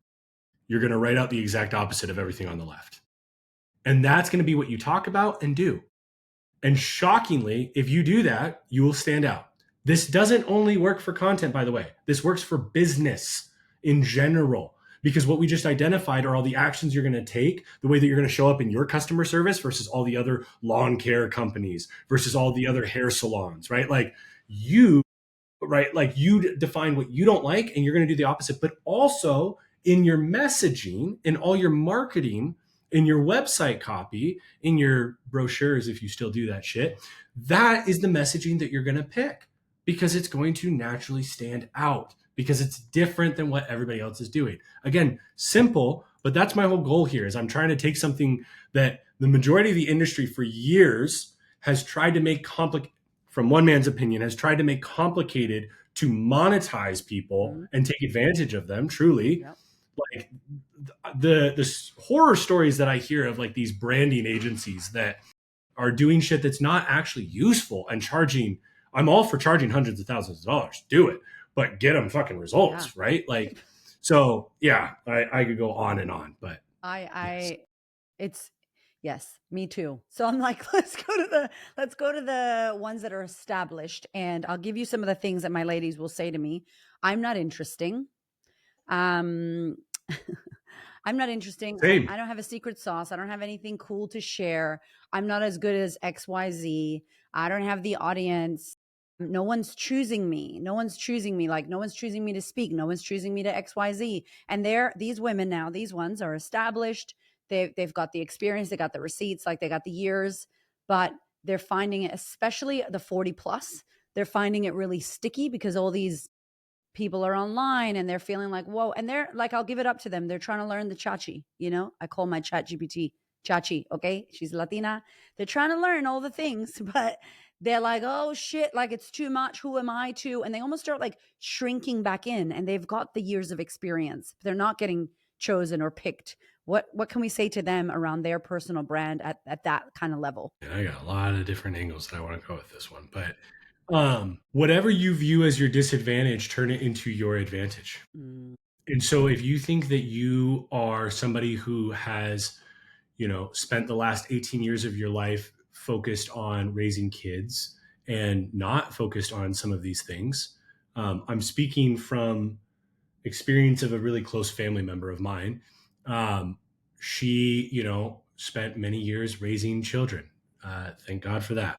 You're going to write out the exact opposite of everything on the left. And that's going to be what you talk about and do. And shockingly, if you do that, you will stand out. This doesn't only work for content, by the way. This works for business in general. Because what we just identified are all the actions you're going to take, the way that you're going to show up in your customer service versus all the other lawn care companies, versus all the other hair salons, right? Like you, right? Like you define what you don't like and you're going to do the opposite. But also in your messaging, in all your marketing, in your website copy, in your brochures, if you still do that shit, that is the messaging that you're going to pick because it's going to naturally stand out because it's different than what everybody else is doing. Again, simple, but that's my whole goal here is I'm trying to take something that the majority of the industry for years has tried to make complicated, from one man's opinion, has tried to make complicated to monetize people Mhm. and take advantage of them truly. Yep. Like the horror stories that I hear of like these branding agencies that are doing shit that's not actually useful and charging. I'm all for charging hundreds of thousands of dollars. Do it, but get them fucking Yeah. results, right? Like, so yeah, I could go on, but I yes. I it's yes, me too. So I'm like, let's go to the ones that are established and I'll give you some of the things that my ladies will say to me. I'm not interesting. Um I'm not interesting. Same. I don't have a secret sauce. I don't have anything cool to share. I'm not as good as XYZ. I don't have the audience. No one's choosing me. No one's choosing me. Like, no one's choosing me to speak. No one's choosing me to XYZ. And these women now, these ones are established. They've got the experience. They got the receipts. Like, they got the years, but they're finding it, especially the 40 plus, they're finding it really sticky because all these people are online and they're feeling like, whoa. And they're like, I'll give it up to them. They're trying to learn the chachi, you know, I call my chat GPT chachi. Okay. She's Latina. They're trying to learn all the things, but they're like, oh shit, like it's too much. Who am I to? And they almost start like shrinking back in, and they've got the years of experience. They're not getting chosen or picked. What can we say to them around their personal brand at that kind of level? And I got a lot of different angles that I want to go with this one, but whatever you view as your disadvantage, turn it into your advantage. Mm, And so if you think that you are somebody who has, spent the last 18 years of your life focused on raising kids and not focused on some of these things, I'm speaking from experience of a really close family member of mine. She, spent many years raising children. Thank God for that.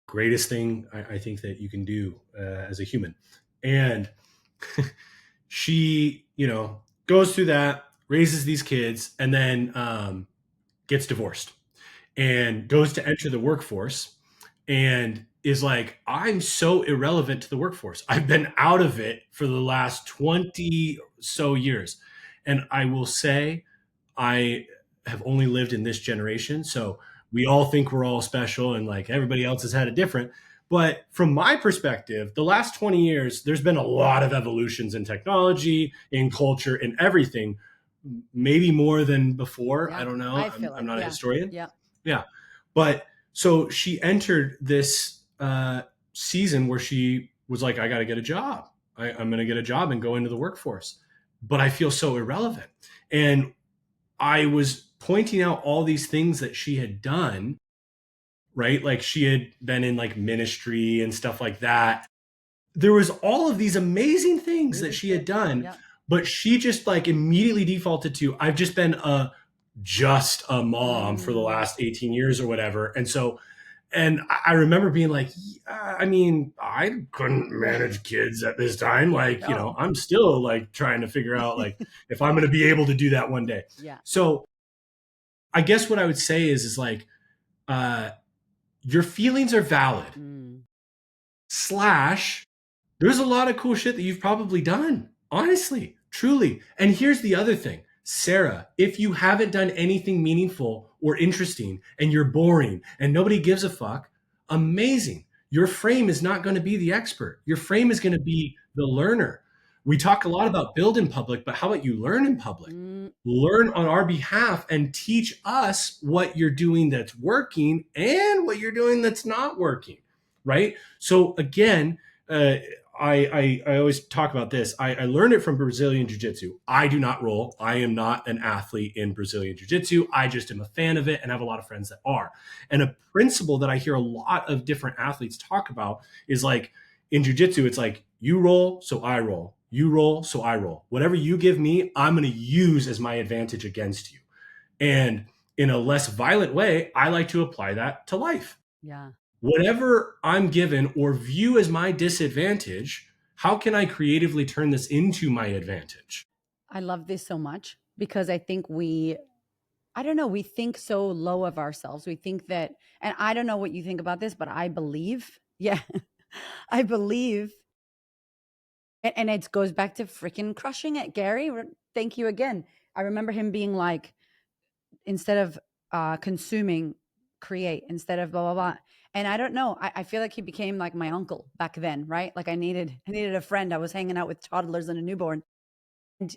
Greatest thing I think that you can do as a human. And she, goes through that, raises these kids, and then gets divorced and goes to enter the workforce and is like, I'm so irrelevant to the workforce. I've been out of it for the last 20 so years. And I will say, I have only lived in this generation. So we all think we're all special and like everybody else has had it different. But from my perspective, the last 20 years, there's been a lot of evolutions in technology, in culture, in everything, maybe more than before. I yeah, don't know. I feel I'm like, not a yeah, historian. yeah. Yeah. But so she entered this season where she was like, I got to get a job. I'm going to get a job and go into the workforce. But I feel so irrelevant. And I was pointing out all these things that she had done, right? Like she had been in like ministry and stuff like that. There was all of these amazing things that she had Leadership. done, Yeah. but she just like immediately defaulted to, I've just been just a mom for the Mm, last 18 years or whatever. And so, and I remember being like, yeah, I mean, I couldn't yeah. manage kids at this time. Like, No. I'm still like trying to figure out like if I'm going to be able to do that one day. Yeah. So I guess what I would say is like, uh, your feelings are valid Mm, slash there's a lot of cool shit that you've probably done, honestly, truly. And here's the other thing, Sarah, if you haven't done anything meaningful or interesting and you're boring and nobody gives a fuck, amazing. Your frame is not going to be the expert. Your frame is going to be the learner. We talk a lot about build in public, but how about you learn in public? mm. Learn on our behalf and teach us what you're doing that's working and what you're doing that's not working, right? So again, uh, I always talk about this. I learned it from Brazilian Jiu Jitsu. I do not roll. I am not an athlete in Brazilian Jiu Jitsu. I just am a fan of it and have a lot of friends that are. And a principle that I hear a lot of different athletes talk about is like in Jiu Jitsu, it's like you roll, so I roll. You roll, so I roll. Whatever you give me, I'm going to use as my advantage against you. And in a less violent way, I like to apply that to life. Yeah. Whatever I'm given or view as my disadvantage, how can I creatively turn this into my advantage? I love this so much because I think I don't know, we think so low of ourselves. We think that, and I don't know what you think about this, but I believe, yeah, I believe, and it goes back to freaking crushing it, Gary. Thank you again. I remember him being like, instead of consuming, create, instead of blah blah blah. And I don't know. I feel like he became like my uncle back then, right? Like I needed a friend. I was hanging out with toddlers and a newborn, and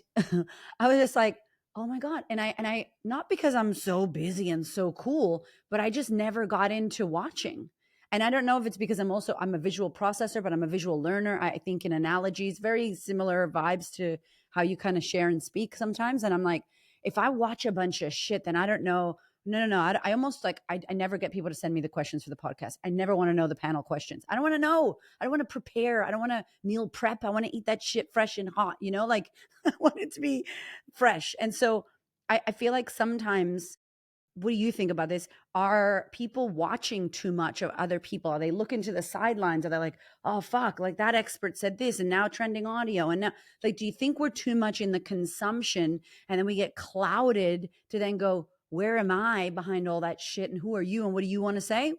I was just like, oh my god. And I not because I'm so busy and so cool, but I just never got into watching. And I don't know if it's because I'm a visual processor, but I'm a visual learner. I think in analogies, very similar vibes to how you kind of share and speak sometimes. And I'm like, if I watch a bunch of shit, then I don't know No. I almost like, I never get people to send me the questions for the podcast. I never want to know the panel questions. I don't want to know. I don't want to prepare. I don't want to meal prep. I want to eat that shit fresh and hot, like I want it to be fresh. And so I feel like sometimes, what do you think about this? Are people watching too much of other people? Are they looking to the sidelines? Are they like, oh, fuck, like that expert said this and now trending audio? And now, like, do you think we're too much in the consumption and then we get clouded to then go, where am I behind all that shit? And who are you? And what do you want to say?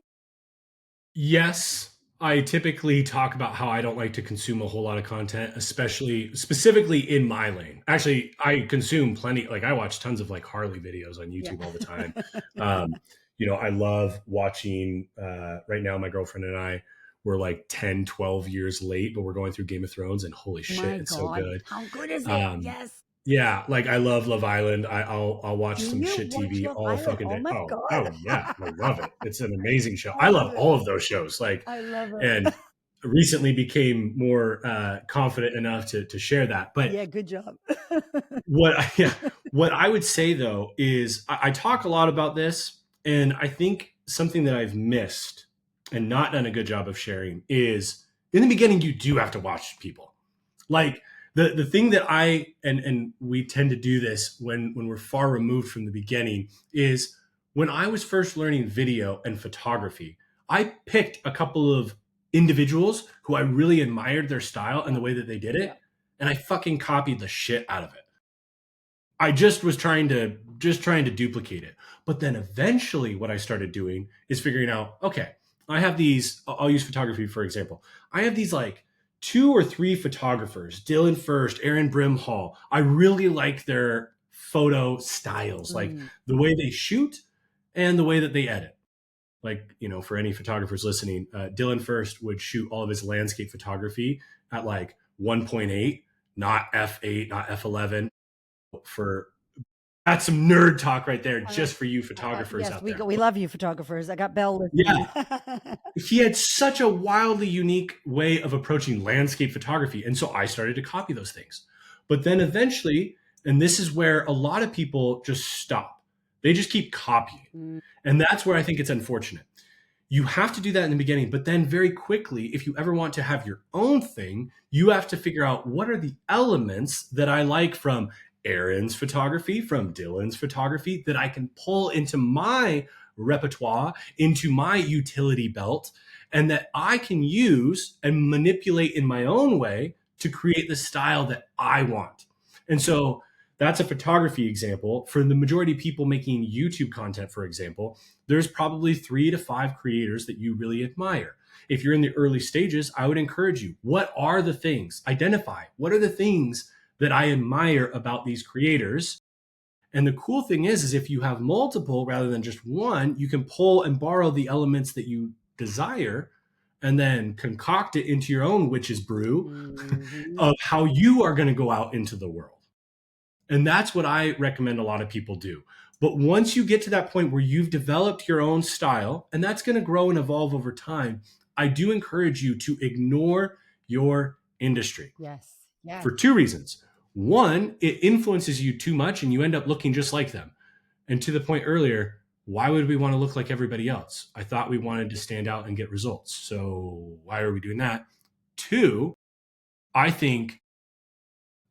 Yes, I typically talk about how I don't like to consume a whole lot of content, especially specifically in my lane. Actually, I consume plenty, like I watch tons of like Harley videos on Yeah. YouTube all the time. Um, I love watching right now my girlfriend and I we're like 10, 12 years late, but we're going through Game of Thrones and holy shit, My it's so God. good. How good is it? Um, Yes. yeah, like I love Love Island. I'll watch Do some you shit watch TV Love all Island? fucking Oh day. my Oh, God. oh yeah, I love it. It's an amazing show. I I love love it. all of those shows. Like, I love and it. recently became more confident enough to share that. But Yeah, good job. yeah, what I would say though is I talk a lot about this, and I think something that I've missed and not done a good job of sharing is in the beginning you do have to watch people. Like the thing that and we tend to do this when we're far removed from the beginning is when I was first learning video and photography, I picked a couple of individuals who I really admired their style and Yeah. the way that they did Yeah. it, and I fucking copied the shit out of it. I just was trying to duplicate it. But then eventually what I started doing is figuring out, okay, I have these, I'll use photography for example. I have these like two or three photographers, Dylan First, Aaron Brimhall. I really like their photo styles, like Mm. the way they shoot and the way that they edit. Like, for any photographers listening, Dylan First would shoot all of his landscape photography at like 1.8, not f8, not f11 for that's some nerd talk right there, Uh, just for you photographers yes, out there. we love you, photographers. I got Belle listening. Yeah, he had such a wildly unique way of approaching landscape photography, and so I started to copy those things. But then eventually, and this is where a lot of people just stop. They just keep copying, Mm. and that's where I think it's unfortunate. You have to do that in the beginning, but then very quickly, if you ever want to have your own thing, you have to figure out what are the elements that I like from Aaron's photography, from Dylan's photography that I can pull into my repertoire, into my utility belt, and that I can use and manipulate in my own way to create the style that I want. And so that's a photography example. For the majority of people making YouTube content, for example, there's probably 3 to 5 creators that you really admire. If you're in the early stages, I would encourage you, what are the things? Identify what are the things that I admire about these creators. And the cool thing is if you have multiple rather than just one, you can pull and borrow the elements that you desire and then concoct it into your own witch's brew Mhm. of how you are going to go out into the world. And that's what I recommend a lot of people do. But once you get to that point where you've developed your own style, and that's going to grow and evolve over time, I do encourage you to ignore your industry Yes. Yes. for 2 reasons. One, it influences you too much and you end up looking just like them. And to the point earlier, why would we want to look like everybody else? I thought we wanted to stand out and get results. So why are we doing that? Two, I think,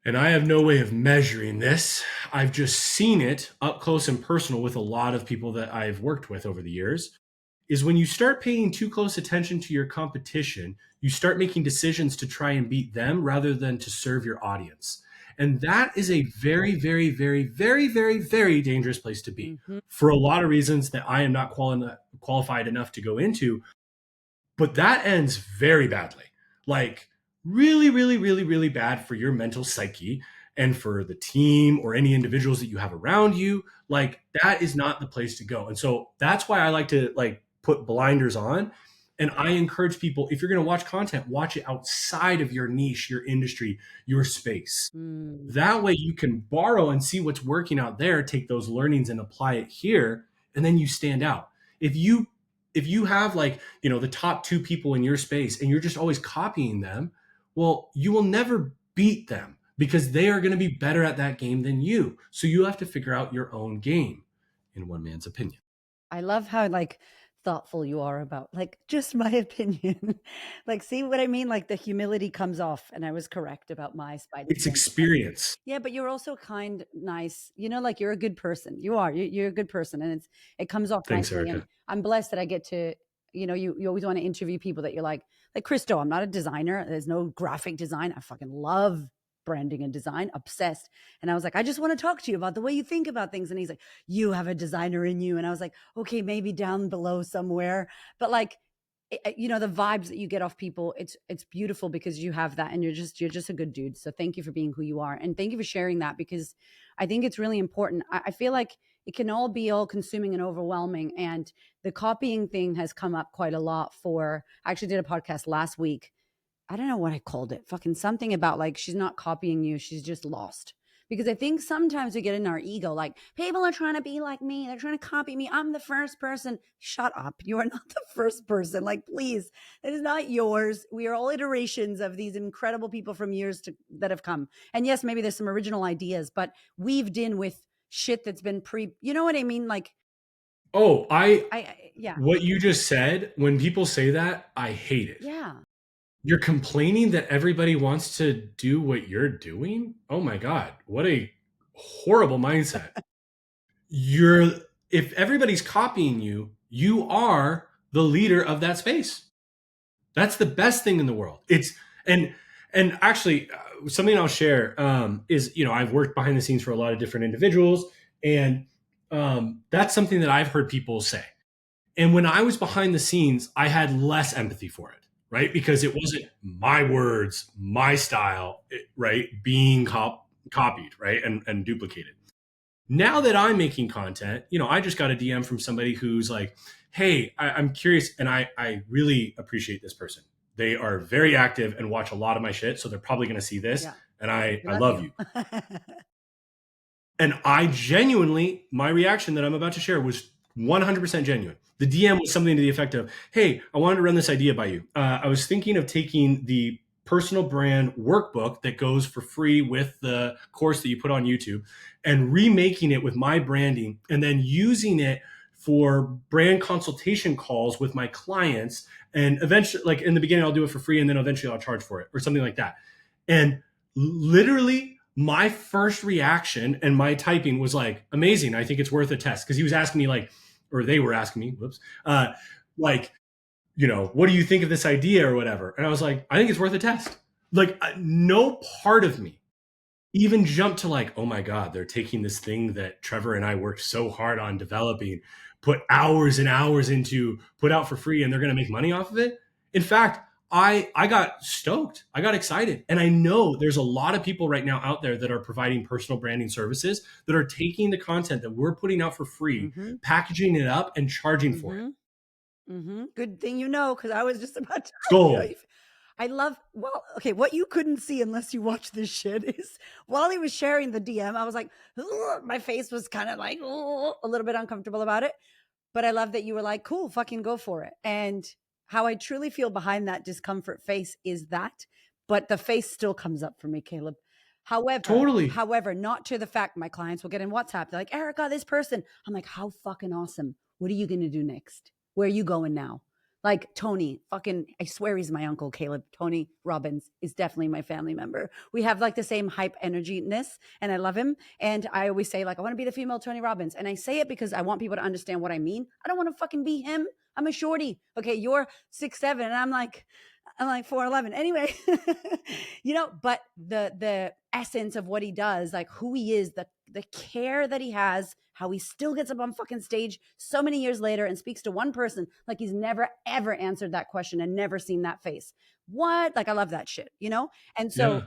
and I have no way of measuring this, I've just seen it up close and personal with a lot of people that I've worked with over the years, is when you start paying too close attention to your competition, you start making decisions to try and beat them rather than to serve your audience. And that is a very, very, very, very, very, very dangerous place to be Mhm. for a lot of reasons that I am not qualified enough to go into. But that ends very badly. Like, really, really, really, really bad for your mental psyche and for the team or any individuals that you have around you. Like, that is not the place to go. And so that's why I like to like put blinders on. And I encourage people, if you're going to watch content, watch it outside of your niche, your industry, your space. Mm. That way you can borrow and see what's working out there, take those learnings and apply it here, and then you stand out. If you have like, the top 2 people in your space and you're just always copying them, well, you will never beat them because they are going to be better at that game than you. So you have to figure out your own game. in one man's opinion. I love how like thoughtful you are about like just my opinion. Like, see what I mean? Like the humility comes off, and I was correct about my spidey It's sense. experience. Yeah, but you're also kind, nice. You know, like you're a good person. You are. You're a good person, and it comes off Thanks, nicely. And Erica. I'm blessed that I get to. You always want to interview people that you're like Christo. I'm not a designer. There's no graphic design. I fucking love branding and design, obsessed. And I was like, I just want to talk to you about the way you think about things. And he's like, you have a designer in you. And I was like, okay, maybe down below somewhere, but like the vibes that you get off people, it's beautiful because you have that, and you're just a good dude. So thank you for being who you are, and thank you for sharing that, because I think it's really important. I feel like it can all be all consuming and overwhelming, and the copying thing has come up quite a lot. For I actually did a podcast last week. I don't know what I called it. Fucking something about like she's not copying you, she's just lost. Because I think sometimes we get in our ego, like people are trying to be like me, they're trying to copy me. I'm the first person. Shut up. You are not the first person. Like, please, it is not yours. We are all iterations of these incredible people from that have come. And yes, maybe there's some original ideas, but weaved in with shit that's been you know what I mean? Like, Oh, yeah, what you just said, when people say that, I hate it. yeah, You're complaining that everybody wants to do what you're doing? Oh my God, what a horrible mindset. You're, if everybody's copying you, you are the leader of that space. That's the best thing in the world. And and actually, something I'll share is, I've worked behind the scenes for a lot of different individuals, and that's something that I've heard people say. And when I was behind the scenes, I had less empathy for it, right? Because it wasn't my words, my style, right, being copied, right, and duplicated. Now that I'm making content, I just got a DM from somebody who's like, "Hey, I'm curious, and I really appreciate this person. They are very active and watch a lot of my shit, so they're probably going to see this, yeah. and I We I love love you. you." And I genuinely, my reaction that I'm about to share was 100% genuine. The DM was something to the effect of, "Hey, I wanted to run this idea by you. I was thinking of taking the personal brand workbook that goes for free with the course that you put on YouTube and remaking it with my branding, and then using it for brand consultation calls with my clients. And eventually, like in the beginning, I'll do it for free, and then eventually I'll charge for it," or something like that. And literally, my first reaction and my typing was like, "Amazing. I think it's worth a test." Because he was asking me, like, or they were asking me, whoops, like, what do you think of this idea or whatever? And I was like, "I think it's worth a test." Like, no part of me even jump to like, "Oh my God, they're taking this thing that Trevor and I worked so hard on developing, put hours and hours into, put out for free, and they're going to make money off of it." In fact, I got stoked. I got excited. And I know there's a lot of people right now out there that are providing personal branding services that are taking the content that we're putting out for free, Mm-hmm. packaging it up and charging for it. Mm-hmm. Good thing you know, because I was just about to tell Gold. you. I love, well, okay, what you couldn't see unless you watch this shit is while he was sharing the DM, I was like, "Ugh," my face was kind of like, "Ugh," a little bit uncomfortable about it. But I love that you were like, cool, fucking go for it. And how I truly feel behind that discomfort face is that, but the face still comes up for me, Caleb. Totally. Not to the fact my clients will get in WhatsApp. They're like, Erica, this person. I'm like, how fucking awesome. What are you going to do next? Where are you going now? Like Tony, fucking, I swear he's my uncle, Caleb. Tony Robbins is definitely my family member. We have like the same hype energy-ness, and I love him. And I always say, like, I want to be the female Tony Robbins. And I say it because I want people to understand what I mean. I don't want to fucking be him. I'm a shorty. Okay, you're 6'7", and I'm like 4'11". Anyway, but the essence of what he does, like who he is, the care that he has, how he still gets up on fucking stage so many years later and speaks to one person like he's never ever answered that question and never seen that face. What? Like I love that shit. And so, Yeah.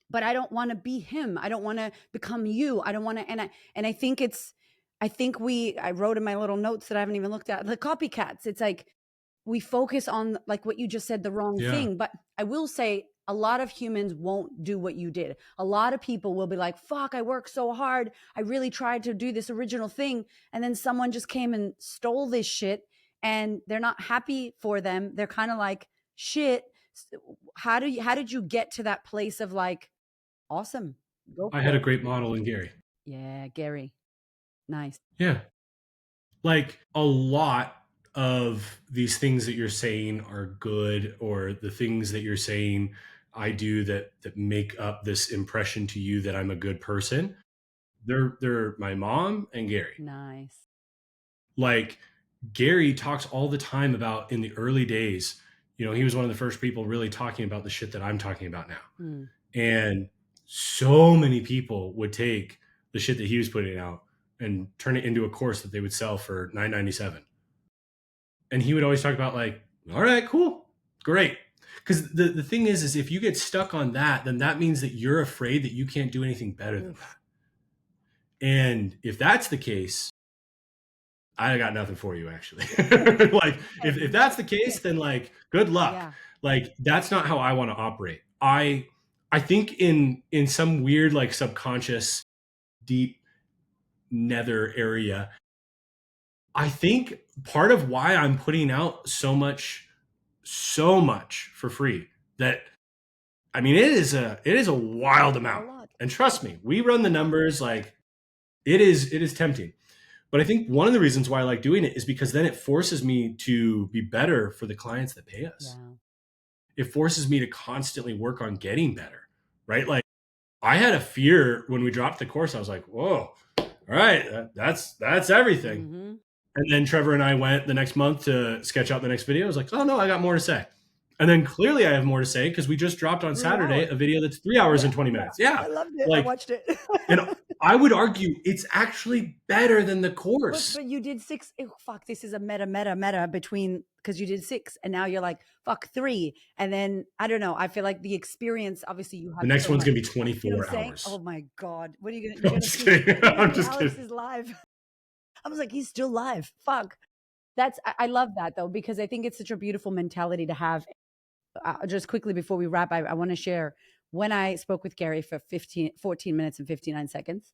but I don't want to be him. I don't want to become you. I don't want to, and I think I wrote in my little notes that I haven't even looked at, the copycats. It's like we focus on, like what you just said, the wrong Yeah. thing. But I will say a lot of humans won't do what you did. A lot of people will be like, fuck, I worked so hard. I really tried to do this original thing. And then someone just came and stole this shit, and they're not happy for them. They're kind of like, shit. How did you get to that place of like, awesome, go I had for a it? great model in Gary. Yeah, Gary. Nice. Yeah. Like a lot of these things that you're saying are good, or the things that you're saying I do that make up this impression to you that I'm a good person. They're my mom and Gary. Nice. Like Gary talks all the time about in the early days, he was one of the first people really talking about the shit that I'm talking about now. Mm. And so many people would take the shit that he was putting out and turn it into a course that they would sell for $9.97. And he would always talk about like, all right, cool, great. Because the thing is if you get stuck on that, then that means that you're afraid that you can't do anything better than Oof. that. And if that's the case, I got nothing for you actually. Like if that's the case, then like good luck. Yeah. Like that's not how I want to operate. I think in some weird like subconscious deep nether area, I think part of why I'm putting out so much for free that I mean it is a wild It's a amount. lot. And trust me, we run the numbers, like it is tempting. But I think one of the reasons why I like doing it is because then it forces me to be better for the clients that pay us. Yeah. It forces me to constantly work on getting better, right? Like I had a fear when we dropped the course. I was like, whoa, all right, that's everything. Mm-hmm. And then Trevor and I went the next month to sketch out the next video. I was like, oh no, I got more to say. And then clearly I have more to say because we just dropped on 3 hours. Saturday a video that's 3 hours and 20 Yeah. minutes. Yeah. I loved it. I Like, watched it. and I would argue it's actually better than the But, course. but you did 6. Oh, fuck, this is a meta between, because you did 6 and now you're like, fuck, 3. And then I don't know. I feel like the experience, obviously you The have next so one's much. going to be You know 24 what I'm saying? hours. Oh my God. What are you gonna, No, I'm just kidding. I'm just Alex kidding. is live. I was like, he's still live. Fuck. I love that though, because I think it's such a beautiful mentality to have. Just quickly before we wrap, I want to share when I spoke with Gary for 14 minutes and 59 seconds.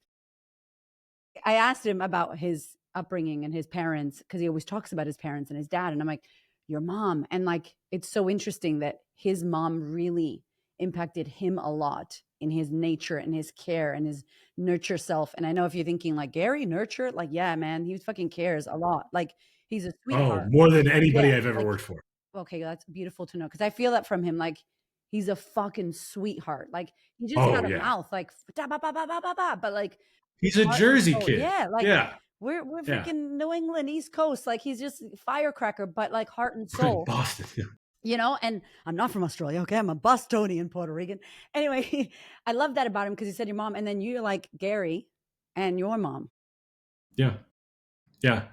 I asked him about his upbringing and his parents, because he always talks about his parents and his dad. And I'm like, your mom. And like, it's so interesting that his mom really impacted him a lot in his nature and his care and his nurture self. And I know if you're thinking like, Gary, nurture, like, yeah, man, he fucking cares a lot. Like, he's a Oh, sweetheart. more than Yeah. anybody I've ever Like, worked for. okay, that's beautiful to know, because I feel that from him. Like, he's a fucking sweetheart. Like, he just Oh got a yeah. mouth like da ba ba ba ba ba ba, but like He's a heart and Jersey soul. kid. Yeah, like Yeah. we're Yeah. freaking New England, East Coast. Like, he's just firecracker, but like heart and soul. Boston. And I'm not from Australia. Okay, I'm a Bostonian, Puerto Rican. Anyway, I love that about him, because he said your mom, and then you're like Gary and your mom. Yeah. Yeah.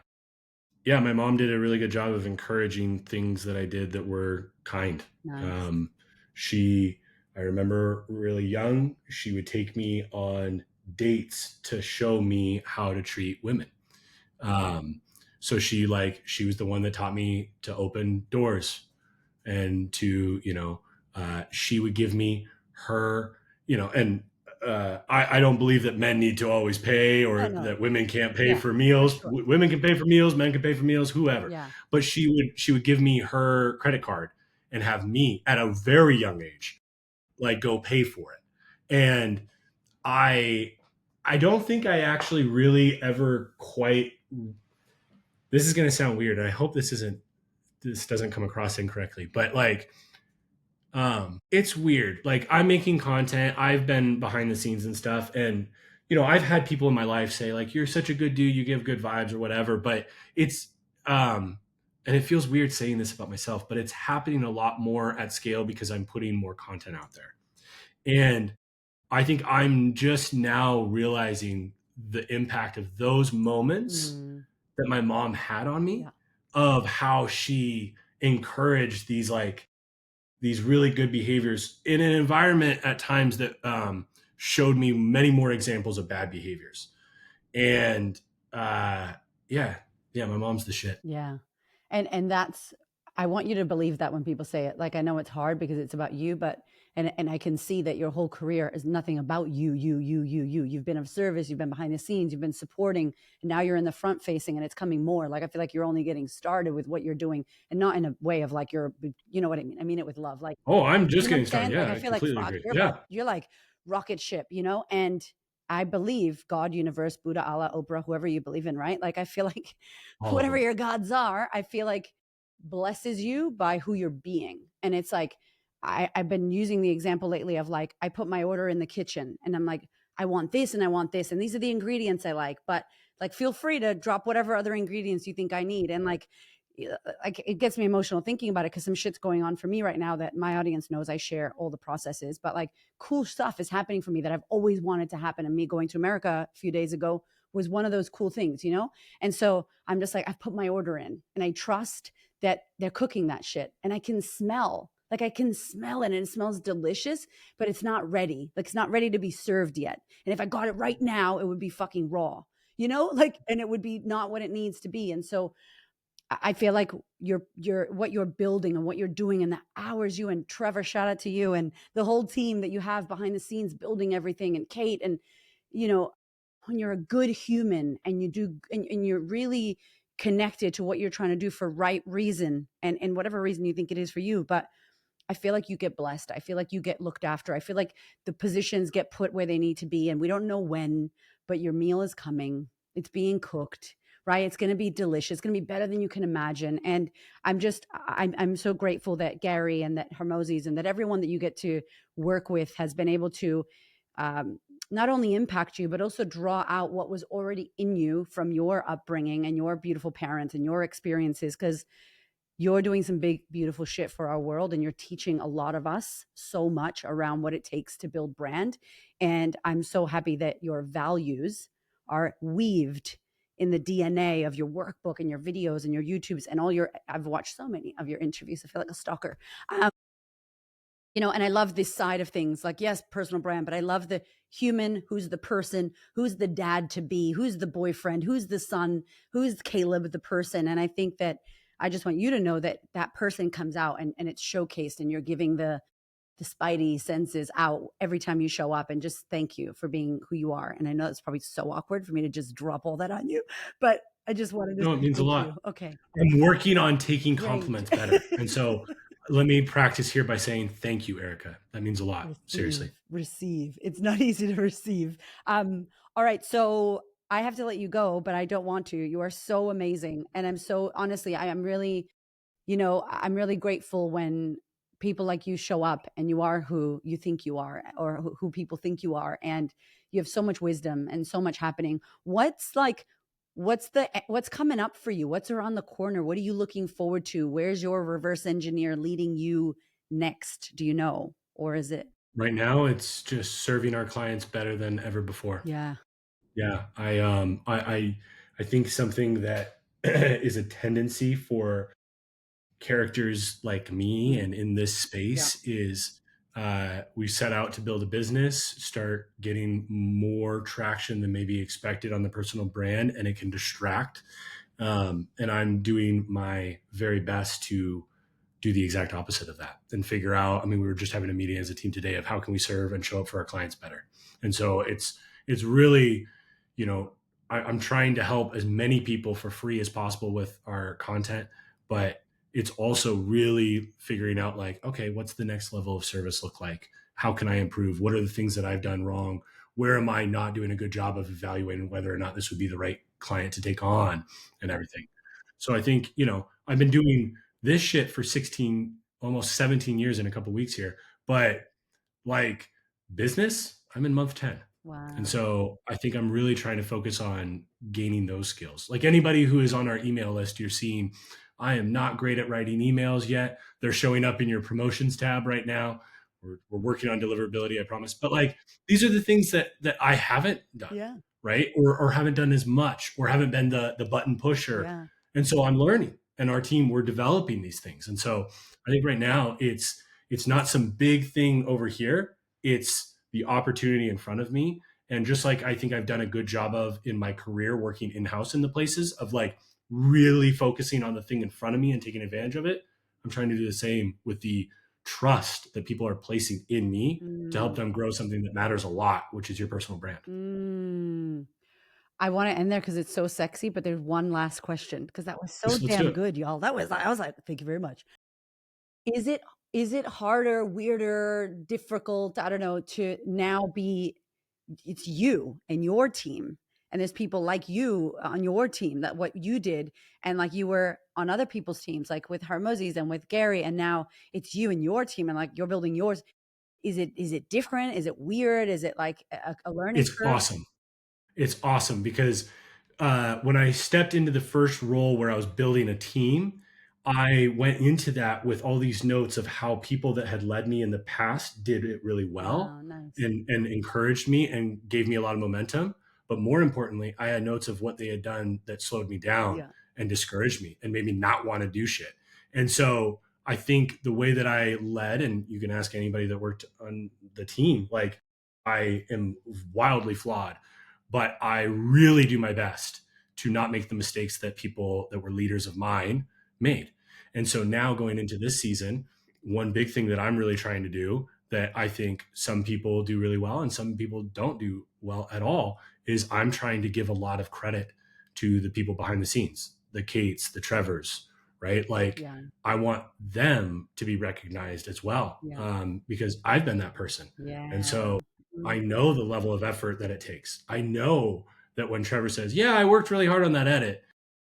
Yeah, my mom did a really good job of encouraging things that I did that were kind. Nice. Um, she, I remember really young, she would take me on dates to show me how to treat women. Um, so she was the one that taught me to open doors and to, she would give me her, and I don't believe that men need to always pay, Yeah, or no. that women can't pay Yeah, for for meals. sure. Women can pay for meals, men can pay for meals, whoever. Yeah. But she would give me her credit card and have me at a very young age, like go pay for it. And I I don't think I actually really ever quite. This is going to sound weird, and I hope this doesn't come across incorrectly, but like it's weird. Like I'm making content, I've been behind the scenes and stuff, and I've had people in my life say like, you're such a good dude, you give good vibes or whatever, but it's and it feels weird saying this about myself, but it's happening a lot more at scale because I'm putting more content out there. And I think I'm just now realizing the impact of those moments Mm, that my mom had on me, yeah. of how she encouraged these really good behaviors in an environment at times that showed me many more examples of bad behaviors. And yeah, yeah, my mom's the shit. Yeah. And that's, I want you to believe that when people say it. Like, I know it's hard because it's about you, but and I can see that your whole career is nothing about you. You've been of service, you've been behind the scenes, you've been supporting, and now you're in the front facing, and it's coming more. Like, I feel like you're only getting started with what you're doing, and not in a way of like you know what I mean? I mean it with love. Like, Oh, I'm you just know what getting I'm saying? started. Like, Yeah, I I feel like completely fuck, agree. you're Yeah. like rocket ship, and I believe God, universe, Buddha, Allah, Oprah, whoever you believe in, right? Like, I feel like All of whatever them. your gods are, I feel like blesses you by who you're being. And it's like, I've been using the example lately of like, I put my order in the kitchen and I'm like, I want this and I want this. And these are the ingredients I like, like, feel free to drop whatever other ingredients you think I need. And like it gets me emotional thinking about it because some shit's going on for me right now that my audience knows I share all the processes. But like cool stuff is happening for me that I've always wanted to happen. And me going to America a few days ago was one of those cool things, you know? And so I'm just like, I've put my order in and I trust that they're cooking that shit. And I can smell it and it smells delicious, but it's not ready. Like it's not ready to be served yet. And if I got it right now, it would be fucking raw, you know? Like, and it would be not what it needs to be. And so I feel like you're what you're building and what you're doing and the hours you and Trevor, shout out to you and the whole team that you have behind the scenes building everything and Kate and you know when you're a good human and you do and you're really connected to what you're trying to do for right reason and whatever reason you think it is for you, but I feel like you get blessed. I feel like you get looked after. I feel like the positions get put where they need to be and we don't know when, but your meal is coming. It's being cooked, right? It's going to be delicious. It's going to be better than you can imagine. And I'm so grateful that Gary and that Hermosis and that everyone that you get to work with has been able to um, not only impact you, but also draw out what was already in you from your upbringing and your beautiful parents and your experiences. Because you're doing some big, beautiful shit for our world. And you're teaching a lot of us so much around what it takes to build brand. And I'm so happy that your values are weaved in the DNA of your workbook and your videos and your YouTubes and all your, I've watched so many of your interviews. I feel like a stalker. And I love this side of things like, yes, personal brand, but I love the human, who's the person, who's the dad to be, who's the boyfriend, who's the son, who's Caleb, the person. And I think that I just want you to know that that person comes out and it's showcased and you're giving the spidey senses out every time you show up and just thank you for being who you are. And I know it's probably so awkward for me to just drop all that on you, but I just wanted to No, it say means a thank you. lot. Okay, I'm working on taking great. compliments better. And so let me practice here by saying thank you, Erica. That means a lot. Seriously. Receive. It's not easy to receive. All right. So I have to let you go, but I don't want to. You are so amazing. And I'm so honestly, I am really, I'm really grateful when people like you show up and you are who you think you are or who people think you are. And you have so much wisdom and so much happening. What's coming up for you? What's around the corner? What are you looking forward to? Where's your reverse engineer leading you next? Do you know? Or is it? Right now, it's just serving our clients better than ever before. Yeah. Yeah, I think something that is a tendency for characters like me Mm, and in this yeah. space is we set out to build a business, start getting more traction than maybe expected on the personal brand, and it can distract. And I'm doing my very best to do the exact opposite of that and figure out. I mean, we were just having a meeting as a team today of how can we serve and show up for our clients better. And so it's really, you know, I'm trying to help as many people for free as possible with our content, but it's also really figuring out like, okay, what's the next level of service look like? How can I improve? What are the things that I've done wrong? Where am I not doing a good job of evaluating whether or not this would be the right client to take on and everything? So I think, I've been doing this shit for 16, almost 17 years in a couple weeks here. But like business, I'm in month 10. And Wow. so I think I'm really trying to focus on gaining those skills. Like anybody who is on our email list, you're seeing, I am not great at writing emails yet. They're showing up in your promotions tab right now. We're working on deliverability, I promise. But like these are the things that I haven't done, Yeah. right? Or haven't done as much, or haven't been the button pusher. Yeah. And so I'm learning, and our team, we're developing these things. And so I think right now it's not some big thing over here. It's the opportunity in front of me. And just like I think I've done a good job of in my career working in-house in the places of like really focusing on the thing in front of me and taking advantage of it, I'm trying to do the same with the trust that people are placing in me to help Mm. them grow something that matters a lot, which is your personal brand. Mm. I want to end there because it's so sexy, but there's one last question because that was so Let's do damn it. good, y'all. I was like, thank you very much. Is it harder, weirder, difficult, I don't know, to now be it's you and your team. And there's people like you on your team that what you did, and like you were on other people's teams, like with Hormozi's and with Gary, and now it's you and your team, and like you're building yours. Is it different? Is it weird? Is it like a learning It's curve? awesome. It's awesome because when I stepped into the first role where I was building a team, I went into that with all these notes of how people that had led me in the past did it really well Wow, nice. and encouraged me and gave me a lot of momentum. But more importantly, I had notes of what they had done that slowed me down Yeah, and discouraged me and made me not want to do shit. And so I think the way that I led, and you can ask anybody that worked on the team, like I am wildly flawed, but I really do my best to not make the mistakes that people that were leaders of mine made. And so now going into this season, one big thing that I'm really trying to do that I think some people do really well and some people don't do well at all is I'm trying to give a lot of credit to the people behind the scenes, the Kates, the Trevors, right? Like yeah, I want them to be recognized as well, yeah, because I've been that person. And yeah. so I Mhm. know the level of effort that it takes. I know that when Trevor says, "Yeah, I worked really hard on that edit,"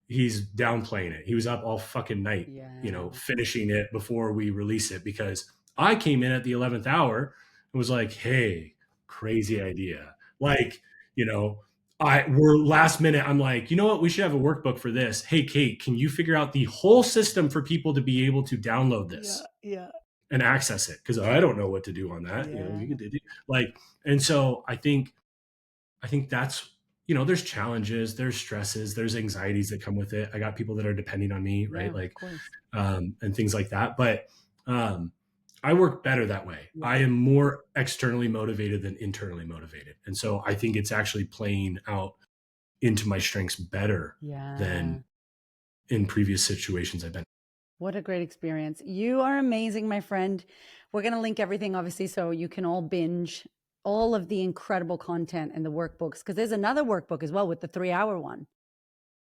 he's downplaying it. He was up all fucking night, Yeah, finishing it before we release it because I came in at the 11th hour and was like, "Hey, crazy idea." Like, you know, we're last minute. I'm like, you know what? We should have a workbook for this. Hey, Kate, can you figure out the whole system for people to be able to download yeah, this? yeah, And access it because I don't know what to do on that. yeah, You can do like, and so I think that's there's challenges, there's stresses, there's anxieties that come with it. I got people that are depending on me, yeah. right? Of Like, course. and things like that. But um, I work better that way. Yeah, I am more externally motivated than internally motivated, and so I think it's actually playing out into my strengths better yeah. than in previous situations I've been. What a great experience. You are amazing, my friend. We're going to link everything, obviously, so you can all binge all of the incredible content and the workbooks, because there's another workbook as well with the 3 hour one.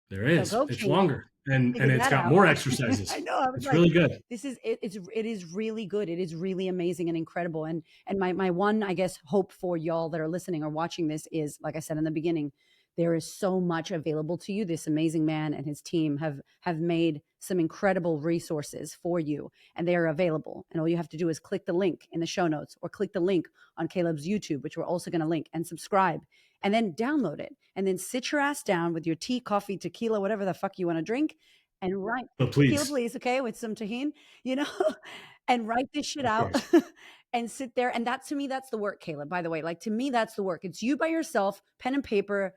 There So is. go It's King, longer and figure it's that got out. more I exercises. know. I was It's like, really good. it is really good. It is really amazing and incredible. And my one, I guess, hope for y'all that are listening or watching this is, like I said in the beginning, there is so much available to you. This amazing man and his team have made some incredible resources for you, and they are available. And all you have to do is click the link in the show notes or click the link on Caleb's YouTube, which we're also going to link, and subscribe, and then download it, and then sit your ass down with your tea, coffee, tequila, whatever the fuck you want to drink, and write But tequila, please, please, okay, with some tahini, you know, and write this shit of out course. and sit there. And that to me, that's the work, Caleb. By the way, like to me, that's the work. It's you by yourself, pen and paper.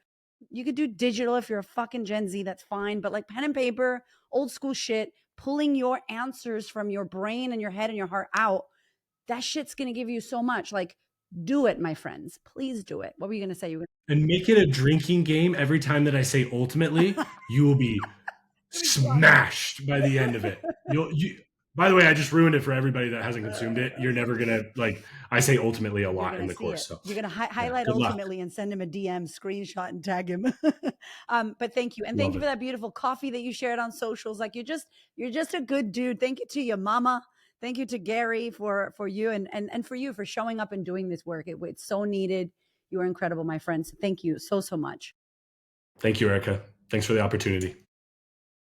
You could do digital if you're a fucking Gen Z, that's fine. But like pen and paper, old school shit, pulling your answers from your brain and your head and your heart out, that shit's gonna give you so much. Like, do it, my friends. Please do it. What were you gonna say? You were And make it a drinking game every time that I say ultimately, you will be gonna be drunk. smashed by the end of it. By the way, I just ruined it for everybody that hasn't consumed it. You're never gonna like I say ultimately a You're lot in gonna the see course. it. So You're gonna yeah, highlight good luck. ultimately and send him a DM, screenshot, and tag him. But thank you, and thank Love you for it. that beautiful coffee that you shared on socials. Like you're just a good dude. Thank you to your mama. Thank you to Gary for you and for you for showing up and doing this work. It's so needed. You are incredible, my friends. Thank you so much. Thank you, Erica. Thanks for the opportunity.